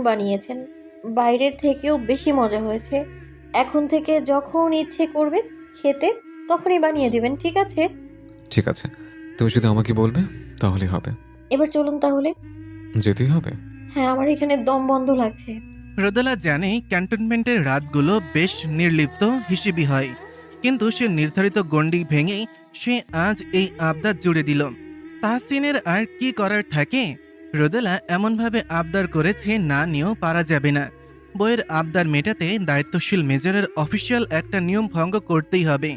বানিয়েছেন, বাইরের থেকেও বেশি মজা হয়েছে। এখন থেকে যখন ইচ্ছে করবে খেতে তখনই বানিয়ে দিবেন, ঠিক আছে? ঠিক আছে, তুমি শুধু আমাকে বলবে তাহলেই হবে। এবার চলুন তাহলে। যেতেই হবে? হ্যাঁ, আমার এখানে দম বন্ধ লাগছে। রোদেলা জানে ক্যান্টনমেন্টের রাতগুলো বেশ নির্লিপ্ত হিসেবি হয়, কিন্তু সে নির্ধারিত গণ্ডি ভেঙেই সে আজ এই আবদার জুড়ে দিল। তাহসিনের আর কি করার থাকে? রোদেলা এমনভাবে আবদার করেছে না নিয়েও পারা যাবে না। বইয়ের আবদার মেটাতে দায়িত্বশীল মেজরের অফিসিয়াল একটা নিয়ম ভঙ্গ করতেই হবে।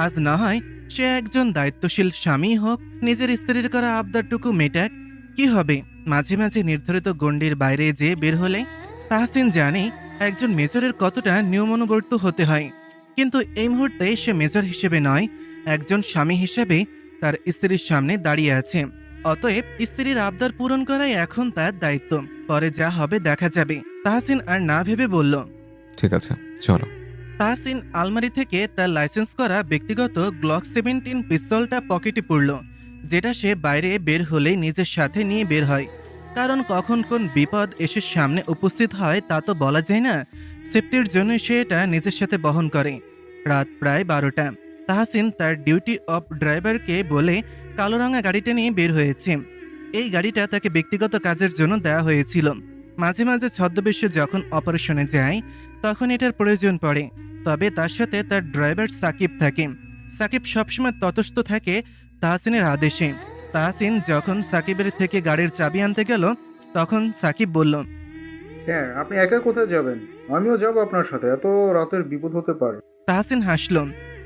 আজ না হয় সে একজন দায়িত্বশীল স্বামী হোক, নিজের স্ত্রীর করা আবদারটুকু মেটাক। কি হবে মাঝে মাঝে নির্ধারিত গণ্ডির বাইরে যে বের হলে? তাহসিন জানে একজন মেজরের কতটা নিয়মানুবর্ত হতে হয়, কিন্তু এই মুহূর্তে সে মেজর হিসেবে নয়, একজন স্বামী হিসেবে তার স্ত্রীর সামনে দাঁড়িয়ে আছে। অতএব স্ত্রীর আবদার পূরণ করাই এখন তার দায়িত্ব। পরে যা হবে দেখা যাবে। তাহসিন আর না ভেবে বলল। ঠিক আছে, চলো। তাহসিন আলমারি থেকে তার লাইসেন্স করা ব্যক্তিগত গ্লক 17 পিস্তলটা পকেটে পুরল, যেটা সে বাইরে বের হলেই নিজের সাথে নিয়ে বের হয়। কারণ কখন কোন বিপদ এসে সামনে উপস্থিত হয় তা তো বলা যায় না। সেফটির জন্য সে এটা নিজের সাথে বহন করে। রাত প্রায় 12টা। তাহসিন তার ডিউটি অফ ড্রাইভারকে বলে কালো রঙা গাড়িটা নিয়ে বের হয়েছে। এই গাড়িটা তাকে ব্যক্তিগত কাজের জন্য দেওয়া হয়েছিল। মাঝে মাঝে ছদ্মবেশে যখন অপারেশনে যায় তখন এটার প্রয়োজন পড়ে। তবে তার সাথে তার ড্রাইভার সাকিব থাকে। সাকিব সবসময় তটস্থ থাকে তাহসিনের আদেশে। তাহসিন যখন সাকিবের থেকে গাড়ির চাবি আনতে গেল তখন সাকিব বলল, স্যার, আপনি একা কোথায় যাবেন? আমিও যাব আপনার সাথে, এত রাতের বিপদ হতে পারে। তাহসিন হাসল।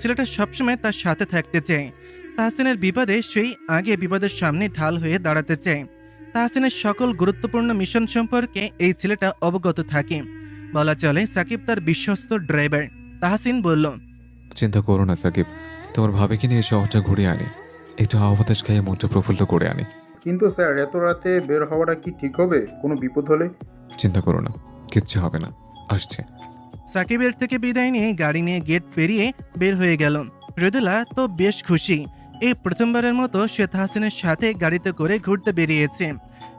ছেলেটা সবসময় তার সাথে থাকতে চায়। তাহসিনের বিপদে সেই আগে বিপদের সামনে ঢাল হয়ে দাঁড়াতে চায়। তাহসিনের সকল গুরুত্বপূর্ণ মিশন সম্পর্কে এই ছেলেটা অবগত থাকে। বলা চলে সাকিব তার বিশ্বস্ত ড্রাইভার। তাহসিন বলল, চিন্তা করো না সাকিব, তোমার ভাবিকে নিয়ে শহরটা ঘুরে আনি, একটু হাওয়া বাতাস খাইয়ে মনটা প্রফুল্ল করে আনি। কিন্তু স্যার, এত রাতে বের হওয়াটা কি ঠিক হবে কোনো বিপদ হলে? চিন্তা করো না, কিচ্ছু হবে না, আসছে। সাকিবের থেকে বিদায় নিয়ে গাড়ি নিয়ে গেট পেরিয়ে বের হয়ে গেল। রোদেলা তো বেশ খুশি। এই প্রথমবারের মতো সে তাহসিনের সাথে গাড়িতে করে ঘুরতে বেরিয়েছে।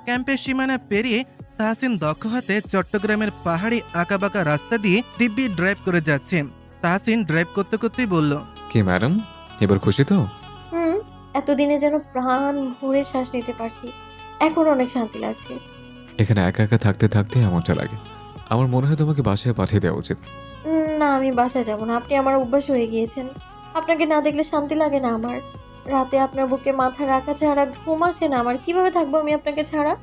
ক্যাম্পের সীমানা পেরিয়ে তাহসিন দক্ষ হাতে চট্টগ্রামের পাহাড়ি আঁকাবাঁকা রাস্তা দিয়ে দিব্যি ড্রাইভ করে যাচ্ছে। তাহসিন ড্রাইভ করতে করতেই বলল, কি ম্যাডাম, এবার খুশি তো? হুম, এতদিনে যেন প্রাণ ভরে শ্বাস নিতে পারছি। এখন অনেক শান্তি লাগছে। এখানে একা একা থাকতে থাকতে এমনটা লাগে। আমার মনে হয় তোমাকে বাসায় পাঠিয়ে দেওয়া উচিত। না, আমি বাসায় যাব না। আপনি আমার অভ্যাস হয়ে গিয়েছেন। আপনাকে না দেখলে শান্তি লাগে না আমার। রাতে আপনার বুকে মাথা রাখা ছাড়া ঘুম আসে না আমার। কিভাবে থাকবো আমি আপনাকে ছাড়া?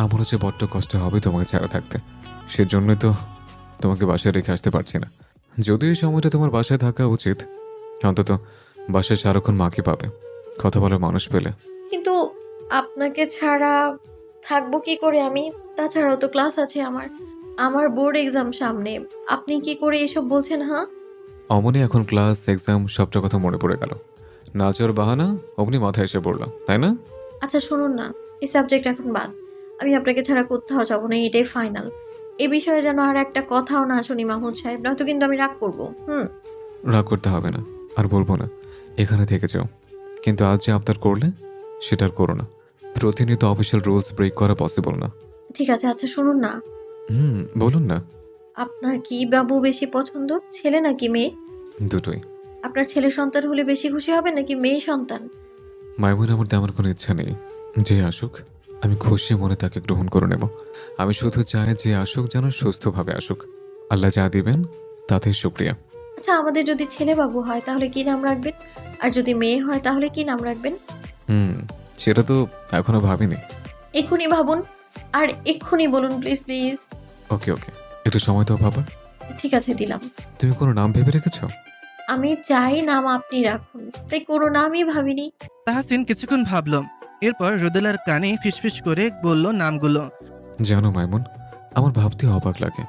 আমার হচ্ছে বড্ড কষ্ট হবে তোমাকে ছাড়া থাকতে, সেজন্যই তো তোমাকে বাসায় রেখে আসতে পারছি না। যদিও এই সময়টা তোমার বাসায় থাকা উচিত, অন্তত বাসায় সারাক্ষণ মাকে পাবে, কথা বলার মানুষ পেলে। কিন্তু আপনাকে ছাড়া থাকবো কি করে আমি? তাছাড়াও তো ক্লাস আছে আমার। আমার বোর্ড এক্সাম সামনে। আপনি কি করে এসব বলছেন, হ্যাঁ? অমনি এখন ক্লাস এক্সাম সবটা কথা মনে পড়ে গেল। নাচের বাহানা অমনি মাথায় এসে পড়লো, তাই না? আচ্ছা শুনুন না, এই সাবজেক্ট এখন বাদ। আমি আপনাকে ছাড়া কোথাও যাবো না, এটাই ফাইনাল। এ বিষয়ে যেন আর একটা কথাও না শুনি মাহমুদ সাহেব, নয়তো কিন্তু আমি রাগ করবো। রাগ করতে হবে না, আর বলবো না, এখানে থেকে যাও। কিন্তু আজ যে আবদার করলে সেটা আর করো না। প্রতিনিয়ত অফিসিয়াল রুলস ব্রেক করা পসিবল না। ঠিক আছে, আচ্ছা শুনুন না। বলুন না। আপনার কি বাবু বেশি পছন্দ, ছেলে নাকি মেয়ে? দুটোই। আপনার ছেলে সন্তান হলে বেশি খুশি হবে নাকি মেয়ে সন্তান? মাইমুন, আমার তেমন কোনো ইচ্ছা নেই। যে আসুক আমি খুশি মনে তাকে গ্রহণ করে নেব। আমি শুধু চাই যে আসুক যেন সুস্থভাবে আসুক। আল্লাহ যা দিবেন তাতেই শুক্রিয়া। আচ্ছা, আমাদের যদি ছেলে বাবু হয় তাহলে কি নাম রাখবেন? আর যদি মেয়ে হয় তাহলে কি নাম রাখবেন? সেটা তো এখনো ভাবিনি। এক্ষুনি ভাবুন, আর এক্ষুনি বলুন প্লিজ প্লিজ। ওকে ওকে, একটু সময় তো ভাবার। ঠিক আছে, দিলাম। তুমি কোনো নাম ভেবে রেখেছো? আমি চাই নাম আপনি রাখুন, তাই কোনো নামই ভাবিনি। তাহসিন কিছুক্ষণ ভাবল। এরপর রোদেলার কানে ফিসফিস করে বলল নামগুলো। জানো মাইমুন, আমার ভাবতে অবাক লাগে,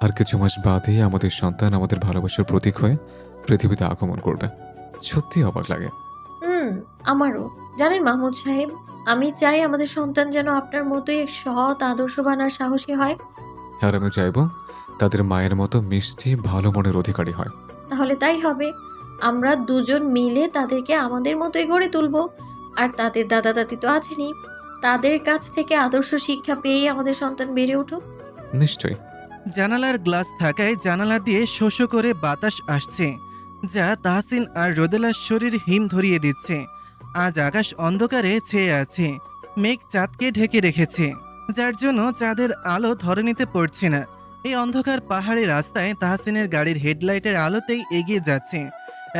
আর কিছু মাস বাদেই আমাদের সন্তান আমাদের ভালোবাসার প্রতীক হয়ে পৃথিবীতে আগমন করবে। সত্যি অবাক লাগে। হুম, আমারও। জানেন মাহমুদ সাহেব, আমি চাই আমাদের সন্তান যেন আপনার মতোই এক সৎ, আদর্শবান আর সাহসী হয়। আর আমি চাইবো তাদের মায়ের মতো মিষ্টি ভালো মনের অধিকারী হয়। তাহলে তাই হবে। আমরা দুজন মিলে তাদেরকে আমাদের মতোই গড়ে তুলবো। আর তাদের দাদা দাদি তো আছেনই, তাদের কাছ থেকে আদর্শ শিক্ষা পেয়েই আমাদের সন্তান বেড়ে উঠুক। নিশ্চয়ই। জানালার গ্লাস থাকায় জানালা দিয়ে শোঁ শোঁ করে বাতাস আসছে, যা তাহসিন আর রোদেলার শরীর হিম ধরিয়ে দিচ্ছে। আজ আকাশ অন্ধকারে ছেয়ে আছে, মেঘ চাঁদকে ঢেকে রেখেছে, যার জন্য চাঁদের আলো ধরণীতে পড়ছে না। এই অন্ধকার পাহাড়ি রাস্তায় তাহসিনের গাড়ির হেডলাইটের আলোতেই এগিয়ে যাচ্ছে।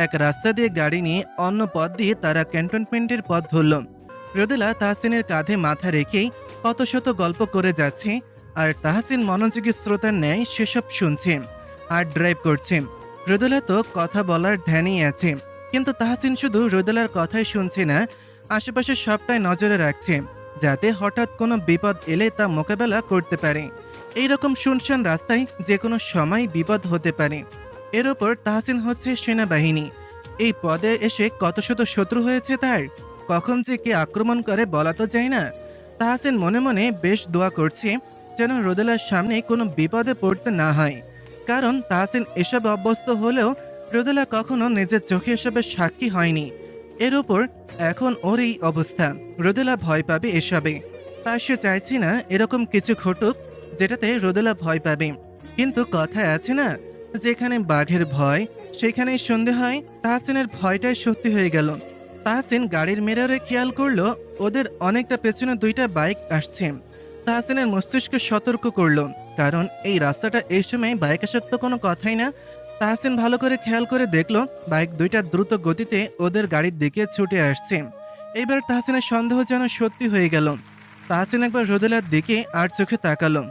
এক রাস্তা দিয়ে গাড়ি নিয়ে অন্য পথ দিয়ে তারা ক্যান্টনমেন্টের পথ ধরল। রোদেলা তাহসিনের কাঁধে মাথা রেখেই কত শত গল্প করে যাচ্ছে, আর তাহসিন মনোযোগী শ্রোতার ন্যায় সেসব শুনছে আর ড্রাইভ করছে। রোদেলা তো কথা বলার ধ্যানেই আছে, কিন্তু তাহসিন শুধু রোদেলার কথাই শুনছে না, আশেপাশে সবটাই নজরে রাখছে, যাতে হঠাৎ কোনো বিপদ এলে তা মোকাবেলা করতে পারে। এইরকম শুনশান রাস্তায় যে কোনো সময় বিপদ হতে পারে। এর ওপর তাহসিন হচ্ছে সেনাবাহিনী। এই পদে এসে কত শত শত্রু হয়েছে তার, কখন যে কে আক্রমণ করে বলা তো যায় না। তাহসিন মনে মনে বেশ দোয়া করছে যেন রোদেলার সামনে কোনো বিপদে পড়তে না হয়, কারণ তাহসিন এসব অভ্যস্ত হলেও রোদেলা কখনো নিজের চোখে এসবের সাক্ষী হয়নি। এর উপর এখন ওর এই অবস্থা, রোদেলা ভয় পাবে এসবে। তা সে চাইছে না এরকম কিছু ঘটুক যেটাতে রোদেলা ভয় পাবে। কিন্তু কথায় আছে না, যেখানে বাঘের ভয় সেখানেই সন্ধে হয়। তাহসিনের ভয়টাই সত্যি হয়ে গেল। তাহসিন গাড়ির মিররে খেয়াল করলো ওদের অনেকটা পেছনে দুইটা বাইক আসছে। তাহসিনের মস্তিষ্ক সতর্ক করলো, কারণ এই রাস্তাটা এই সময় বাইক আসার তো কোনো কথাই না। তাহসিন ভালো করে খেয়াল করে দেখলো বাইক দুইটা দ্রুত গতিতে ওদের গাড়ির দিকে ছুটে আসছে। এবার তাহসিনের সন্দেহ যেন সত্যি হয়ে গেল। তাহসিন একবার রোদেলার দিকে আর চোখে তাকালো।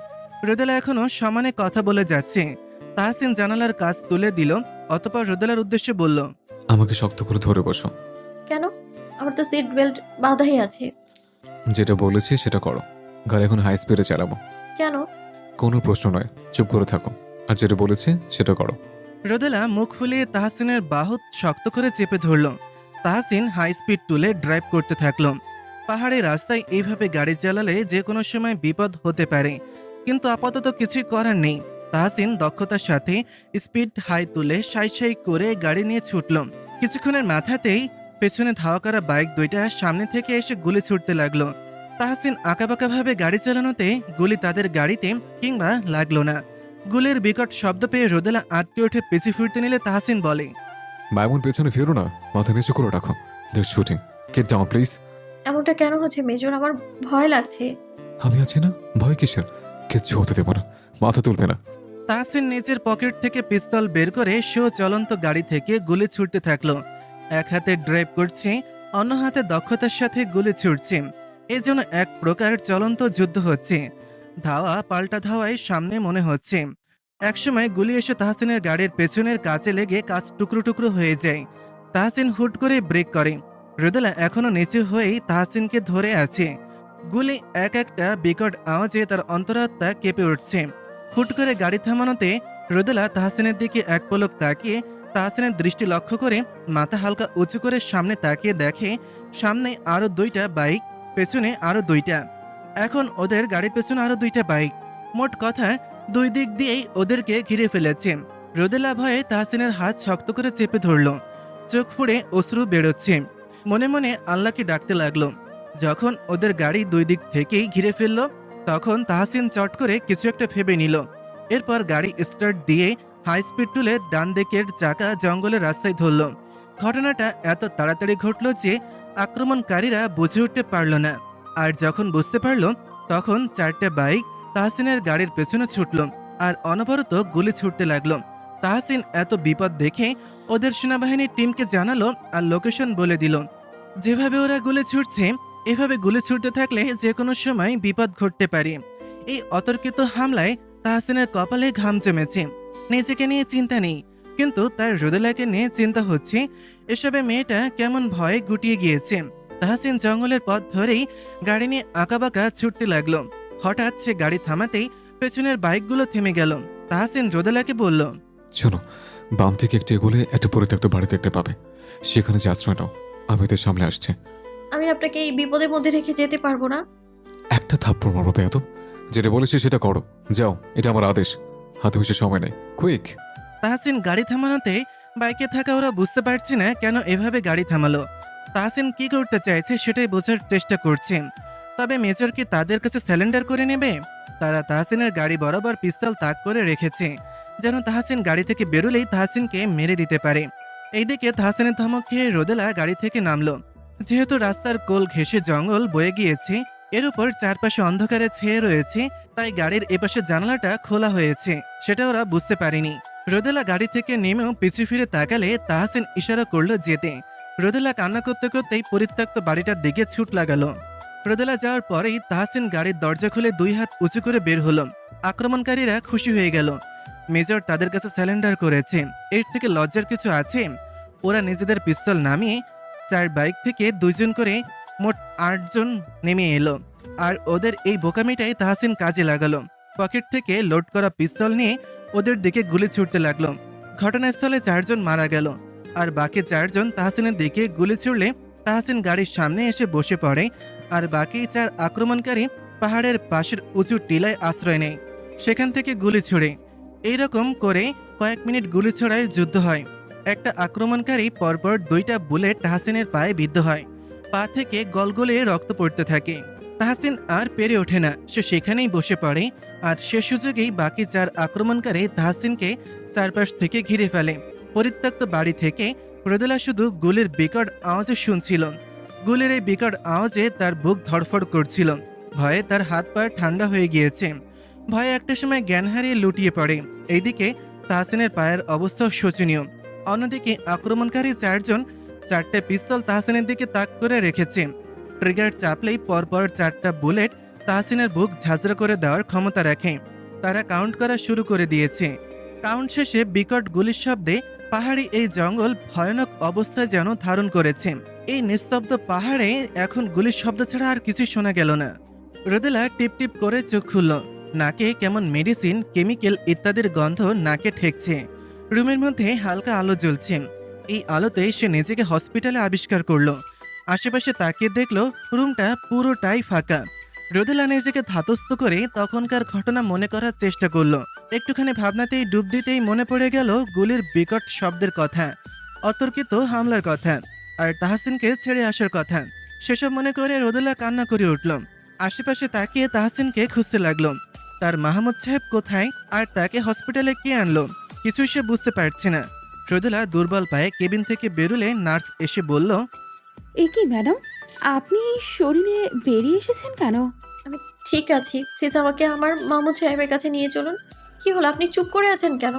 রোদেলা এখনো সমানে কথা বলে যাচ্ছে। তাহসিন জানালার কাজ তুলে দিল, অতঃপর রোদেলার উদ্দেশ্যে বলল, আমাকে শক্ত করে ধরে বসো। কেন? আমার তো সিট বেল্ট বাঁধাই আছে। যেটা বলেছি সেটা করো। গাড়ি এখন হাই স্পিডে চালাবো। কেন? কোনো প্রশ্ন নয়, চুপ করে থাকো, আর যেটা বলেছি সেটা করো। রোদেলা মুখ ফুলিয়ে তাহসিনের বাহু শক্ত করে চেপে ধরল। তাহসিন হাই স্পিড তুলে ড্রাইভ করতে থাকলো। পাহাড়ি রাস্তায় এইভাবে গাড়ি চালালে যে কোনো সময় বিপদ হতে পারে, কিন্তু আপাতত কিছুই করার নেই। তাহসিন দক্ষতার সাথে স্পিড হাই তুলে সাই সাই করে গাড়ি নিয়ে ছুটল। কিছুক্ষণের মাথাতেই পেছনে ধাওয়া করা বাইক দুইটা সামনে থেকে এসে গুলি ছুটতে লাগলো। তাহসিন আঁকাবাঁকাভাবে গাড়ি চালানোতে গুলি তাদের গাড়িতে কিংবা লাগলো না। গুলির বিকট শব্দ পেয়ে রোদেলা আটকে উঠে পিছু ফিরতে নিলে তাহসিন বলে, মাইমুন পেছনে ফিরো না, মাথা নিচু করে রাখো। দের শুটিং, গেট ডাউন প্লিজ। এমনটা কেন হচ্ছে মেজর? আমার ভয় লাগছে। আমি আছি না, ভয় কিসের? কিচ্ছু হতে দেবো না, মাথা তুলবে না। তাহসিন নিজের পকেট থেকে পিস্তল বের করে সেও চলন্ত গাড়ি থেকে গুলি ছুটতে থাকলো। এক হাতে ড্রাইভ করছে, অন্য হাতে দক্ষতার সাথে গুলি ছুটছে। এই জন্য এক প্রকার চলন্ত যুদ্ধ হচ্ছে। ধাওয়া পাল্টা ধাওয়ায় সামনে মনে হচ্ছে। একসময় গুলি এসে তাহসিনের গাড়ির পেছনের কাচে লেগে কাচ টুকরো টুকরো হয়ে যায়। তাহসিন হুট করে ব্রেক করে। রোদেলা এখনো নিচু হয়েই তাহসিনকে ধরে আছে। গুলি এক একটা বিকট আওয়াজে তার অন্তরাত্মা কেঁপে উঠছে। হুট করে গাড়ি থামানোতে রোদেলা তাহসিনের দিকে এক পলক তাকিয়ে তাহসিনের দৃষ্টি লক্ষ্য করে মাথা হালকা উঁচু করে সামনে তাকিয়ে দেখে সামনে আরো দুইটা বাইক, পেছনে আরো দুইটা। এখন ওদের গাড়ির পেছনে আরো দুইটা বাইক। মোট কথা দুই দিক দিয়েই ওদেরকে ঘিরে ফেলেছে। রোদেলা ভয়ে তাহসিনের হাত শক্ত করে চেপে ধরল। চোখ ফুঁড়ে অশ্রু বেরোচ্ছে। মনে মনে আল্লাহকে ডাকতে লাগলো। যখন ওদের গাড়ি দুই দিক থেকেই ঘিরে ফেললো, তখন তাহসিন চট করে কিছু একটা ভেবে নিল। এরপর গাড়ি স্টার্ট দিয়ে হাই স্পিড তুলে ডান দিকের চাকা জঙ্গলের রাস্তায় ধরল। ঘটনাটা এত তাড়াতাড়ি ঘটল যে আক্রমণকারীরা বুঝে উঠতে পারল না। আর যখন বুঝতে পারল, তখন চারটে বাইক তাহসিনের গাড়ির পেছনে ছুটল আর অনবরত গুলি ছুটতে লাগলো। তাহসিন এত বিপদ দেখে ওদের সেনাবাহিনীর টিমকে জানালো আর লোকেশন বলে দিল। যেভাবে ওরা গুলি ছুটছে, এভাবে গুলি ছুটতে থাকলে যে কোনো সময় বিপদ ঘটতে পারে। এই অতর্কিত হামলায় তাহসিনের কপালে ঘাম জমেছে। নিজেকে নিয়ে চিন্তা নেই, কিন্তু তার রোদেলাকে নিয়ে চিন্তা হচ্ছে। এসবে মেয়েটা কেমন ভয়ে গুটিয়ে গিয়েছে। তাহসিন জঙ্গলের পথ ধরেই গাড়ি নিয়ে আঁকাবাঁকা ছুটতে লাগলো। হঠাৎ সে গাড়ি থামাতেই পেছনের বাইকগুলো থেমে গেল। তাহসিন রোদেলাকে বলল, শোনো, বাম থেকে একটু এগোলে একটা পরিত্যক্ত বাড়ি দেখতে পাবে, সেখানে যে আশ্রয় নাও, আমি এদের সামনে আসছে। আমি আপনাকে এই বিপদের মধ্যে রেখে যেতে পারবো না। একটা থাপ্পড় মারবো বেয়াদব। যেটা বলেছি সেটা করো, যাও, এটা আমার আদেশ। হাতে বেশি সময় নেই, কুইক। তাহসিন গাড়ি থামানোতে বাইকে থাকা ওরা বুঝতে পারছে না কেন এভাবে গাড়ি থামালো। তাহসিন কি করতে চাইছে সেটাই বোঝার চেষ্টা করছে। তবে মেজর কি তাদের কাছে স্যালেন্ডার করে নেবে? তারা তাহসিনের গাড়ি বরাবর পিস্তল তাক করে রেখেছে, যেন তাহসিন গাড়ি থেকে বেরোলেই তাহসিনকে মেরে দিতে পারে। এইদিকে তাহসিনের ধমক খেয়ে রোদেলা গাড়ি থেকে নামলো। যেহেতু রাস্তার কোল ঘেঁষে জঙ্গল বয়ে গিয়েছে, এর উপর চারপাশে অন্ধকারে ছেয়ে রয়েছে, তাই গাড়ির এপাশে জানালাটা খোলা হয়েছে, সেটা ওরা বুঝতে পারেনি। রোদেলা গাড়ি থেকে নেমেও পিছু ফিরে তাকালে তাহসিন ইশারা করলো যেতে। রোদেলা কান্না করতে করতেই পরিত্যক্ত বাড়িটার দিকে ছুট লাগালো। রোদেলা যাওয়ার পরেই তাহসিন গাড়ির দরজা খুলে 2 হাত উঁচু করে বের হলো। আক্রমণকারীরা খুশি হয়ে গেল। মেজর তাদের কাছে স্যালেন্ডার করেছে, এর থেকে লজ্জার কিছু আছে? ওরা নিজেদের পিস্তল নামিয়ে 4 বাইক থেকে 2 জন করে মোট 8 জন নেমে এলো। আর ওদের এই বোকামিটাই তাহসিন কাজে লাগালো। পকেট থেকে লোড করা পিস্তল নিয়ে ওদের দিকে গুলি ছুটতে লাগলো। ঘটনাস্থলে 4 জন মারা গেল, আর বাকি 4 জন তাহসিনের দিকে গুলি ছুড়লে তাহসিন গাড়ির সামনে এসে বসে পড়ে, আর বাকি 4 আক্রমণকারী পাহাড়ের পাশের উঁচু টিলায় আশ্রয় নেয়, সেখান থেকে গুলি ছোড়ে। এইরকম করে কয়েক মিনিট গুলি ছোড়ায় যুদ্ধ হয়। একটা আক্রমণকারী পরপর 2টা বুলেট তাহসিনের পায়ে বিদ্ধ হয়। পা থেকে গলগলে রক্ত পড়তে থাকে। তাহসিন আর পেরে ওঠে না, সে সেখানেই বসে পড়ে। আর সে সুযোগেই বাকি 4 আক্রমণকারী তাহসিনকে চারপাশ থেকে ঘিরে ফেলে। পরিত্যক্ত বাড়ি থেকে রোদেলা শুধু গুলির বিকট আওয়াজে শুনছিল। গুলির এই বিকট আওয়াজে তার বুক ধড়ফড় করছিল। ভয়ে তার হাত পা ঠান্ডা হয়ে গিয়েছে। ভয়ে একটা সময় জ্ঞান হারিয়ে লুটিয়ে পড়ে। এইদিকে তাহসিনের পায়ের অবস্থা শোচনীয়। অন্যদিকে আক্রমণকারী 4 জন 4টে পিস্তল তাহসিনের দিকে তাক করে রেখেছে। ট্রিগার চাপলেই পরপর 4টা বুলেট তাহসিনের বুক ঝাঁঝরা করে দেওয়ার ক্ষমতা রাখে। তারা কাউন্ট করা শুরু করে দিয়েছে। কাউন্ট শেষে বিকট গুলির শব্দে পাহাড়ি এই জঙ্গল ভয়ানক অবস্থায় যেন ধারণ করেছে। এই নিস্তব্ধ পাহাড়ে এখন গুলির শব্দ ছাড়া আর কিছু শোনা গেল না। রোদেলা টিপ টিপ করে চোখ খুলল। নাকে কেমন মেডিসিন, কেমিক্যাল ইত্যাদির গন্ধ নাকে ঠেকছে। রুমের মধ্যে হালকা আলো জ্বলছে। এই আলোতে সে নিজেকে হসপিটালে আবিষ্কার করলো। আশেপাশে তাকিয়ে দেখলো রুমটা পুরোটাই ফাঁকা। রোদেলা নিজেকে ধাতস্থ করে তখনকার ঘটনা মনে করার চেষ্টা করলো। একটুখানি ভাবনাতেই ডুব দিতেই মনে পড়ে গেল গুলির বিকট শব্দের কথা, অতর্কিত হামলার কথা, আর তাহসিনকে ছেড়ে আসার কথা। সেসব মনে করে রোদেলা কান্না করে উঠল। আশেপাশে তাকিয়ে তাহসিনকে খুঁজতে লাগলো। তার মাহমুদ সাহেব কোথায়, আর তাকে হসপিটালে কে আনলো, কিছুই সে বুঝতে পারছে না। রোদেলা দুর্বল পায়ে কেবিন থেকে বেরোলে নার্স এসে বলল, এ কি ম্যাডাম, আপনি শরীরে বেরিয়ে এসেছেন কেন? আমি ঠিক আছি, প্লিজ আমাকে আমার মাহমুদ সাহেবের কাছে নিয়ে চলুন। কি হলো, আপনি চুপ করে আছেন কেন?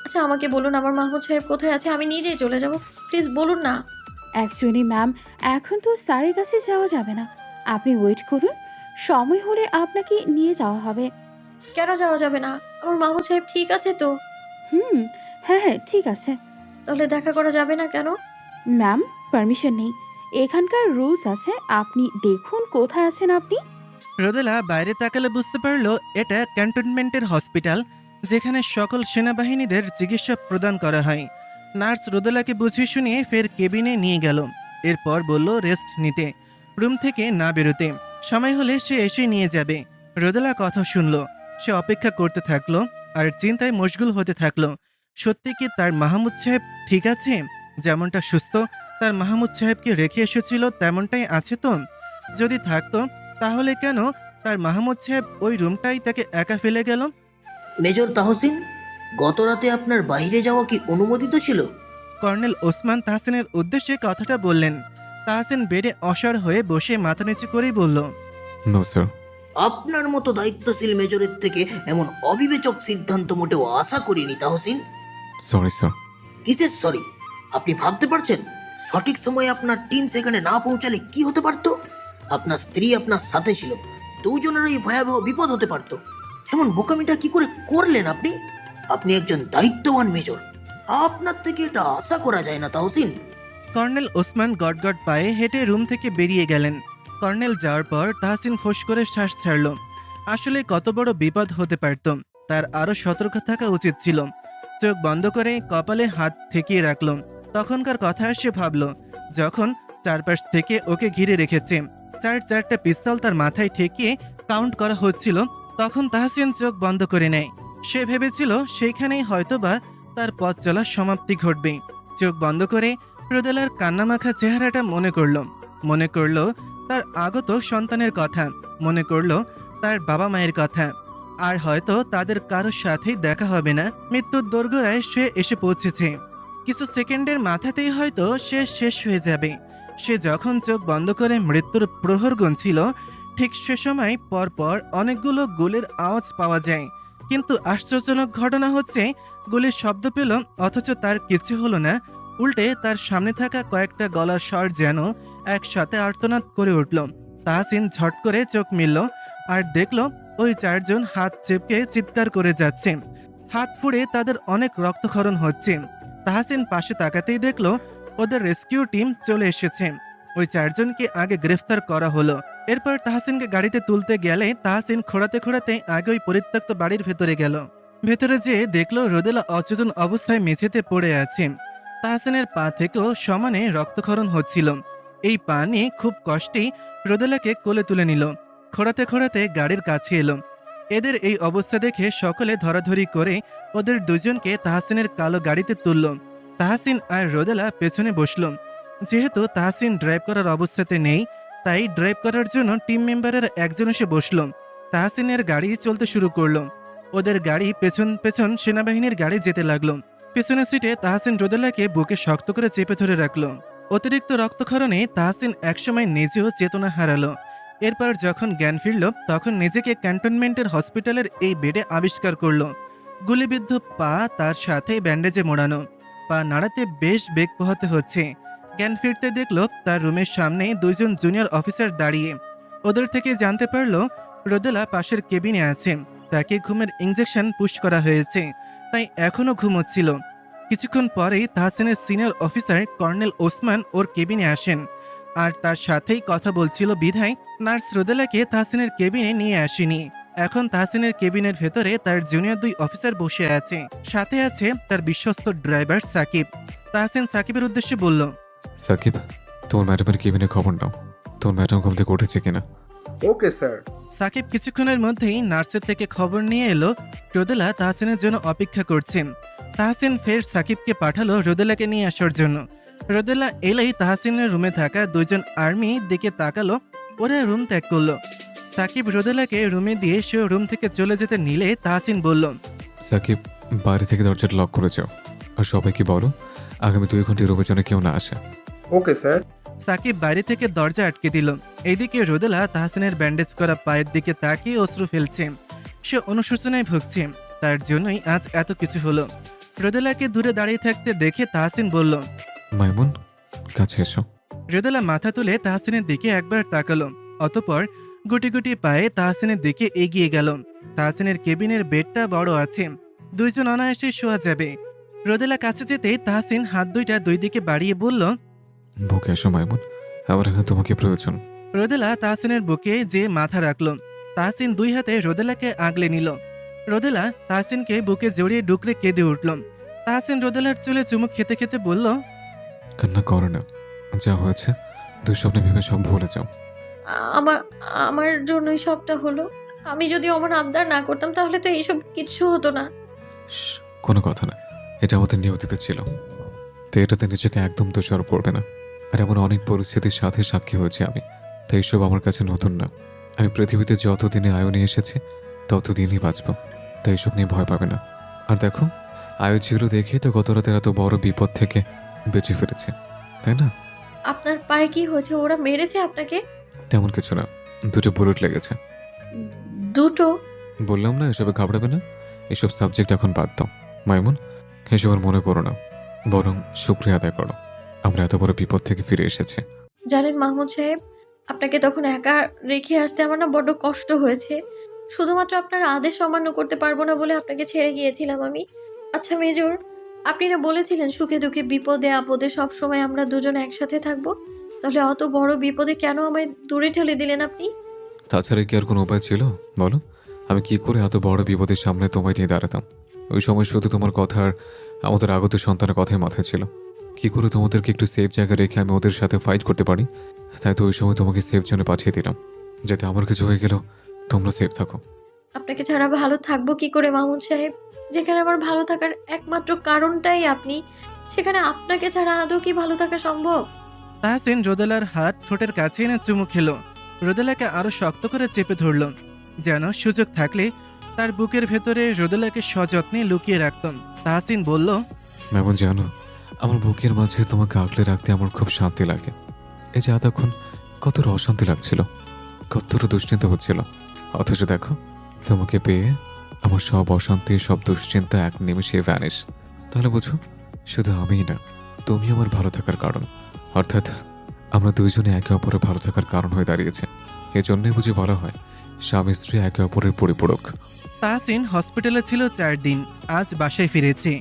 আচ্ছা আমাকে বলুন আমার মাহমুদ সাহেব কোথায় আছে, আমি নিজেই চলে যাব। প্লিজ বলুন না। অ্যাকচুয়ালি ম্যাম, এখন তো স্যারের কাছে যাওয়া যাবে না। আপনি ওয়েট করুন, সময় হলে আপনাকে নিয়ে যাওয়া হবে। কেন যাওয়া যাবে না? আমার মাহমুদ সাহেব ঠিক আছে তো? হ্যাঁ হ্যাঁ ঠিক আছে। তাহলে দেখা করা যাবে না কেন? ম্যাম, পারমিশন নেই। এখানকার রুলস আছে, আপনি দেখুন কোথায় আছেন আপনি। রোদেলা বাইরে তাকালে বুঝতে পারল এটা ক্যান্টনমেন্টের হসপিটাল, যেখানে সকল সেনাবাহিনীদের চিকিৎসা প্রদান করা হয়। নার্স রোদেলাকে বুঝিয়ে শুনিয়ে ফের কেবিনে নিয়ে গেল। এরপর বলল রেস্ট নিতে, রুম থেকে না বেরোতে, সময় হলে সে এসে নিয়ে যাবে। রোদেলা কথা শুনল। সে অপেক্ষা করতে থাকলো আর চিন্তায় মশগুল হতে থাকলো। সত্যি কি তার মাহমুদ সাহেব ঠিক আছে? যেমনটা সুস্থ তার মাহমুদ সাহেবকে রেখে এসেছিল তেমনটাই আছে তো? যদি থাকতো তাহলে কেন তার মাহমুদ সাহেব ওই রুমটাই তাকে একা ফেলে গেল? মেজর তাহসিন, গত রাতে আপনার বাইরে যাওয়া কি অনুমোদিত ছিল? কর্নেল ওসমান তাহসিনের উদ্দেশ্যে কথাটা বললেন। তাহসিন বেডে অসাড় হয়ে বসে মাথা নিচু করেই বলল, নো স্যার। আপনার মতো দায়িত্বশীল মেজরের থেকে এমন অবিবেচক সিদ্ধান্ত মোটেও আশা করিনি তাহসিন। Sorry sir. কিসের সরি? আপনি ভাবতে পারছেন সঠিক সময়ে আপনার টিম সেখানে না পৌঁছালে কি হতে পারত? আপনার স্ত্রী আপনার সাথে ছিল, দুজনেরই ভয়াবহ বিপদ হতে পারত। এমন বোকামিটা কি করে করলেন আপনি? আপনি একজন দায়িত্ববান মেজর, আপনার থেকে এটা আশা করা যায় না তাহসিন। কর্নেল ওসমান গটগট পায়ে হেঁটে রুম থেকে বেরিয়ে গেলেন। কর্নেল যাওয়ার পর তাহসিন ফোঁস করে শ্বাস ছাড়ল। আসলে কত বড় বিপদ হতে পারত, তার আরো সতর্ক থাকা উচিত ছিল। চোখ বন্ধ করে কপালে হাত ঠেকিয়ে রাখল। তখনকার কথা সে ভাবল, যখন চারপাশ থেকে ওকে ঘিরে রেখেছে, 4টা পিস্তল তার মাথায় ঠেকিয়ে কাউন্ট করা হচ্ছিল, তখন তাহসিন চোখ বন্ধ করে নেয়। সে ভেবেছিল সেইখানেই হয়তোবা তার পথ চলার সমাপ্তি ঘটবে। চোখ বন্ধ করে রোদেলার কান্নামাখা চেহারাটা মনে করল তার আগত সন্তানের কথা, মনে করল তার বাবা মায়ের কথা। আর হয়তো তাদের কারোর সাথেই দেখা হবে না। মৃত্যুর দোরগোড়ায় সে এসে পৌঁছেছে। কিছু সেকেন্ডের মাথাতেই হয়তো সে শেষ হয়ে যাবে। সে যখন চোখ বন্ধ করে মৃত্যুর প্রহর গুনছিল, ঠিক সে সময় পরপর অনেকগুলো গুলির আওয়াজ পাওয়া যায়। কিন্তু আশ্চর্যজনক ঘটনা হচ্ছে, গুলির শব্দ পেল অথচ তার কিছু হলো না। উল্টে তার সামনে থাকা কয়েকটা গলার স্বর যেন একসাথে আর্তনাদ করে উঠল। তাহসিন ঝট করে চোখ মিলল আর দেখল ওই চারজন হাত চেপকে চিৎকার করে যাচ্ছে। হাত ফুঁড়ে তাদের অনেক রক্তক্ষরণ হচ্ছে। তাহসিন পাশে তাকাতেই দেখল ওদের রেস্কিউ টিম চলে এসেছে। ওই চারজনকে আগে গ্রেফতার করা হলো। এরপর তাহসিনকে গাড়িতে তুলতে গেলে তাহসিন খোঁড়াতে খোঁড়াতে আগে ওই পরিত্যক্ত বাড়ির ভেতরে গেল। ভেতরে যেয়ে দেখল রোদেলা অচেতন অবস্থায় মেঝেতে পড়ে আছে। তাহসিনের পা থেকেও সমানে রক্তক্ষরণ হচ্ছিল। এই পা নিয়ে খুব কষ্টেই রোদেলাকে কোলে তুলে নিল। খোঁড়াতে খোঁড়াতে গাড়ির কাছে এলো। এদের এই অবস্থা দেখে সকলে ধরাধরি করে ওদের দুজনকে তাহসিনের কালো গাড়িতে তুলল। তাহসিন আর রোদেলা পেছনে বসল। যেহেতু তাহসিন ড্রাইভ করার অবস্থাতে নেই, তাই ড্রাইভ করার জন্য টিম মেম্বারের একজন এসে বসল। তাহসিনের গাড়ি চলতে শুরু করলো। ওদের গাড়ি পেছন পেছন সেনাবাহিনীর গাড়ি যেতে লাগলো। পেছনের সিটে তাহসিন রোদেলাকে বুকে শক্ত করে চেপে ধরে রাখলো। অতিরিক্ত রক্তক্ষরণে তাহসিন একসময় নিজেও চেতনা হারালো। এরপর যখন জ্ঞান ফিরল, তখন নিজেকে ক্যান্টনমেন্টের হসপিটালের এই বেডে আবিষ্কার করলো। গুলিবিদ্ধ পা, তার সাথে ব্যান্ডেজে মোড়ানো। পা নাড়াতে বেশ বেগ পোহাতে হচ্ছে। জ্ঞান ফিরতে দেখল তার রুমের সামনে দুইজন জুনিয়র অফিসার দাঁড়িয়ে। ওদের থেকে জানতে পারল রোদেলা পাশের কেবিনে আছে। তাকে ঘুমের ইঞ্জেকশন পুশ করা হয়েছে, তাই এখনো ঘুমোচ্ছিল। কিছুক্ষণ পরেই তাহসিনের সিনিয়র অফিসার কর্নেল ওসমান ওর কেবিনে আসেন। আর তার সাথেই কথা বলছিল বিধায় নার্স রোদেলাকে তাহসিনের কেবিনে নিয়ে আসেনি। এখন তাহসিনের কেবিনের ভেতরে তার জুনিয়র দুই অফিসার বসে আছে। সাথে আছে তার বিশ্বস্ত ড্রাইভার সাকিব। তাহসিন সাকিবের উদ্দেশ্যে বলল, সাকিব, তোমার ম্যাডামের কেবিনে খবর নাও, তোর ম্যাডাম ঘুম থেকে উঠেছে কিনা। Okay sir. সাকিব কিছুক্ষণের মধ্যেই নার্সের থেকে খবর নিয়ে এলো রোদেলা তাহসিনের জন্য অপেক্ষা করছে। তাহসিন ফের সাকিবকে পাঠালো রোদেলাকে নিয়ে আসার জন্য। রোদেলা এলেই তাহসিনের রুমে থাকা দুইজন আর্মি দিকে তাকালো। ওরা রুম ত্যাগ করলো। সাকিব রোদেলাকে রুমে দিয়ে সে রুম থেকে চলে যেতে নিলে তাহসিন বলল, সাকিব, বাইরে থেকে দরজাটা লক করে যাও, আর সবাইকে বলো আগামী 2 ঘন্টা রুমের জন্য কেউ না আসে। Okay sir. সাকিব বাইরে থেকে দরজা আটকে দিল। এইদিকে রোদেলা তাহসিনের ব্যান্ডেজ করা পায়ের দিকে তাকিয়ে অশ্রু ফেলছে। সে অনুশোচনায় ভুগছে, তার জন্যই আজ এত কিছু হলো। রোদেলাকে দূরে দাঁড়িয়ে থাকতে দেখে তাহসিন বলল, মাইমুন, কাছে এসো। রোদেলা মাথা তুলে তাহসিনের দিকে একবার তাকালো। অতঃপর গুটি গুটি পায়ে তাহসিনের দিকে এগিয়ে গেল। তাহসিনের কেবিনের বেডটা বড় আছে, দুইজন অনায়াসে শোয়া যাবে। রোদেলা কাছে যেতেই তাহসিন হাত দুইটা দুই দিকে বাড়িয়ে বলল, বুকে এসো মাইমুন, আমার এখন তোমাকে প্রয়োজন। রোদেলা তাহসিনের বুকে যে মাথা রাখলো। তাহসিন দুই হাতে রোদেলাকে আগলে নিল। রোদেলা তাহসিনকে বুকে জড়িয়ে ডুকরে কেঁদে উঠল। তাহসিন রোদেলার চুলে চুমুক খেতে খেতে বলল, কান্না করো না, যা হয়েছে দুঃস্বপ্নে ভেবে সব ভুলে যাও। আমার আমার জন্যই সবটা হলো। আমি যদি অমন আবদার না করতাম তাহলে তো এইসব কিছু হতো না। শ্শ্, কোনো কথা না, এটা আমাদের নিয়তিতে ছিল। তো এটাতে নিজেকে একদম দোষারোপ করবে না। আর এমন অনেক পরিস্থিতির সাথে সাক্ষী হয়েছে আমি, তাই এসব আমার কাছে নতুন না। আমি পৃথিবীতে যতদিনে আয়ু নিয়ে এসেছি ততদিনই বাঁচব, তাই এসব নিয়ে ভয় পাবে না। আর দেখো, আয়ু ছিল দেখে তো গত রাতের এত বড় বিপদ থেকে বেঁচে ফিরেছে, তাই না? আপনার পায়ে কি হয়েছে? ওরা মেরেছে আপনাকে? তেমন কিছু না, 2টো বুলেট লেগেছে। দুটো? বললাম না এসবে ঘাবড়াবে না। এসব সাবজেক্ট এখন বাদ দাও মাইমুন, এসব আর মনে করো না, বরং শুকরিয়া আদায় করো আমরা এত বড় বিপদ থেকে ফিরে এসেছি। জানেন মাহমুদ সাহেব, আপনাকে তখন একা রেখে আসতে আমার না বড্ড কষ্ট হয়েছে। শুধুমাত্র আপনার আদেশ অমান্য করতে পারবো না বলে আপনাকে ছেড়ে গিয়েছিলাম আমি। আচ্ছা মেজর, আপনি না বলেছিলেন সুখে দুঃখে বিপদে আপদে সব সময় আমরা দুজন একসাথে থাকবো, তাহলে অত বড় বিপদে কেন আমায় দূরে ঠেলে দিলেন আপনি? তাছাড়া কি আর কোনো উপায় ছিল বলো? আমি কি করে এত বড় বিপদের সামনে তোমায় দিয়ে দাঁড়াতাম? ওই সময় শুধু তোমার কথা আর আমাদের আগত সন্তানের কথাই মাথায় ছিল। কি করে তোমাদেরকে একটু সেফ জায়গায় রেখে আমি ওদের সাথে ফাইট করতে পারি? তাই তো ওই সময় তোমাকে সেফ জোনে পাঠিয়ে দিলাম, যাতে আমার কিছু হয়ে গেলেও তোমরা সেফ থাকো। আপনাকে ছাড়া ভালো থাকবো কি করে মাহমুদ সাহেব? যেখানে আমার ভালো থাকার একমাত্র কারণটাই আপনি, সেখানে আপনাকে ছাড়া আদৌ কি ভালো থাকা সম্ভব? তাহসিন রোদেলার হাত ঠোঁটের কাছে এনে চুমু খেলো। রোদেলাকে আরো শক্ত করে চেপে ধরল, যেন সুযোগ থাকলে তার বুকের ভেতরে রোদেলাকে সযত্নে লুকিয়ে রাখত। তাহসিন বলল, মেমন জানো, আমার বুকের মাঝে তোমাকে আগলে রাখতে আমার খুব শান্তি লাগে। এই যে এতক্ষণ কতটা অশান্তি লাগছিল, কতটা দুশ্চিন্তা হচ্ছিল, অথচ দেখো তোমাকে পেয়ে আমার সব অশান্তি, সব দুশ্চিন্তা এক নিমেষে ভ্যানিশ। তাহলে বুঝো, শুধু আমিই না, তুমি আমার ভালো থাকার কারণ। অর্থাৎ আমরা দুইজনে একে অপরের ভালো থাকার কারণ হয়ে দাঁড়িয়েছে। এজন্যই বুঝি বলা হয় স্বামী স্ত্রী একে অপরের পরিপূরক। তাহসিন হসপিটালে ছিল 4 দিন, আজ বাসায় ফিরেছে।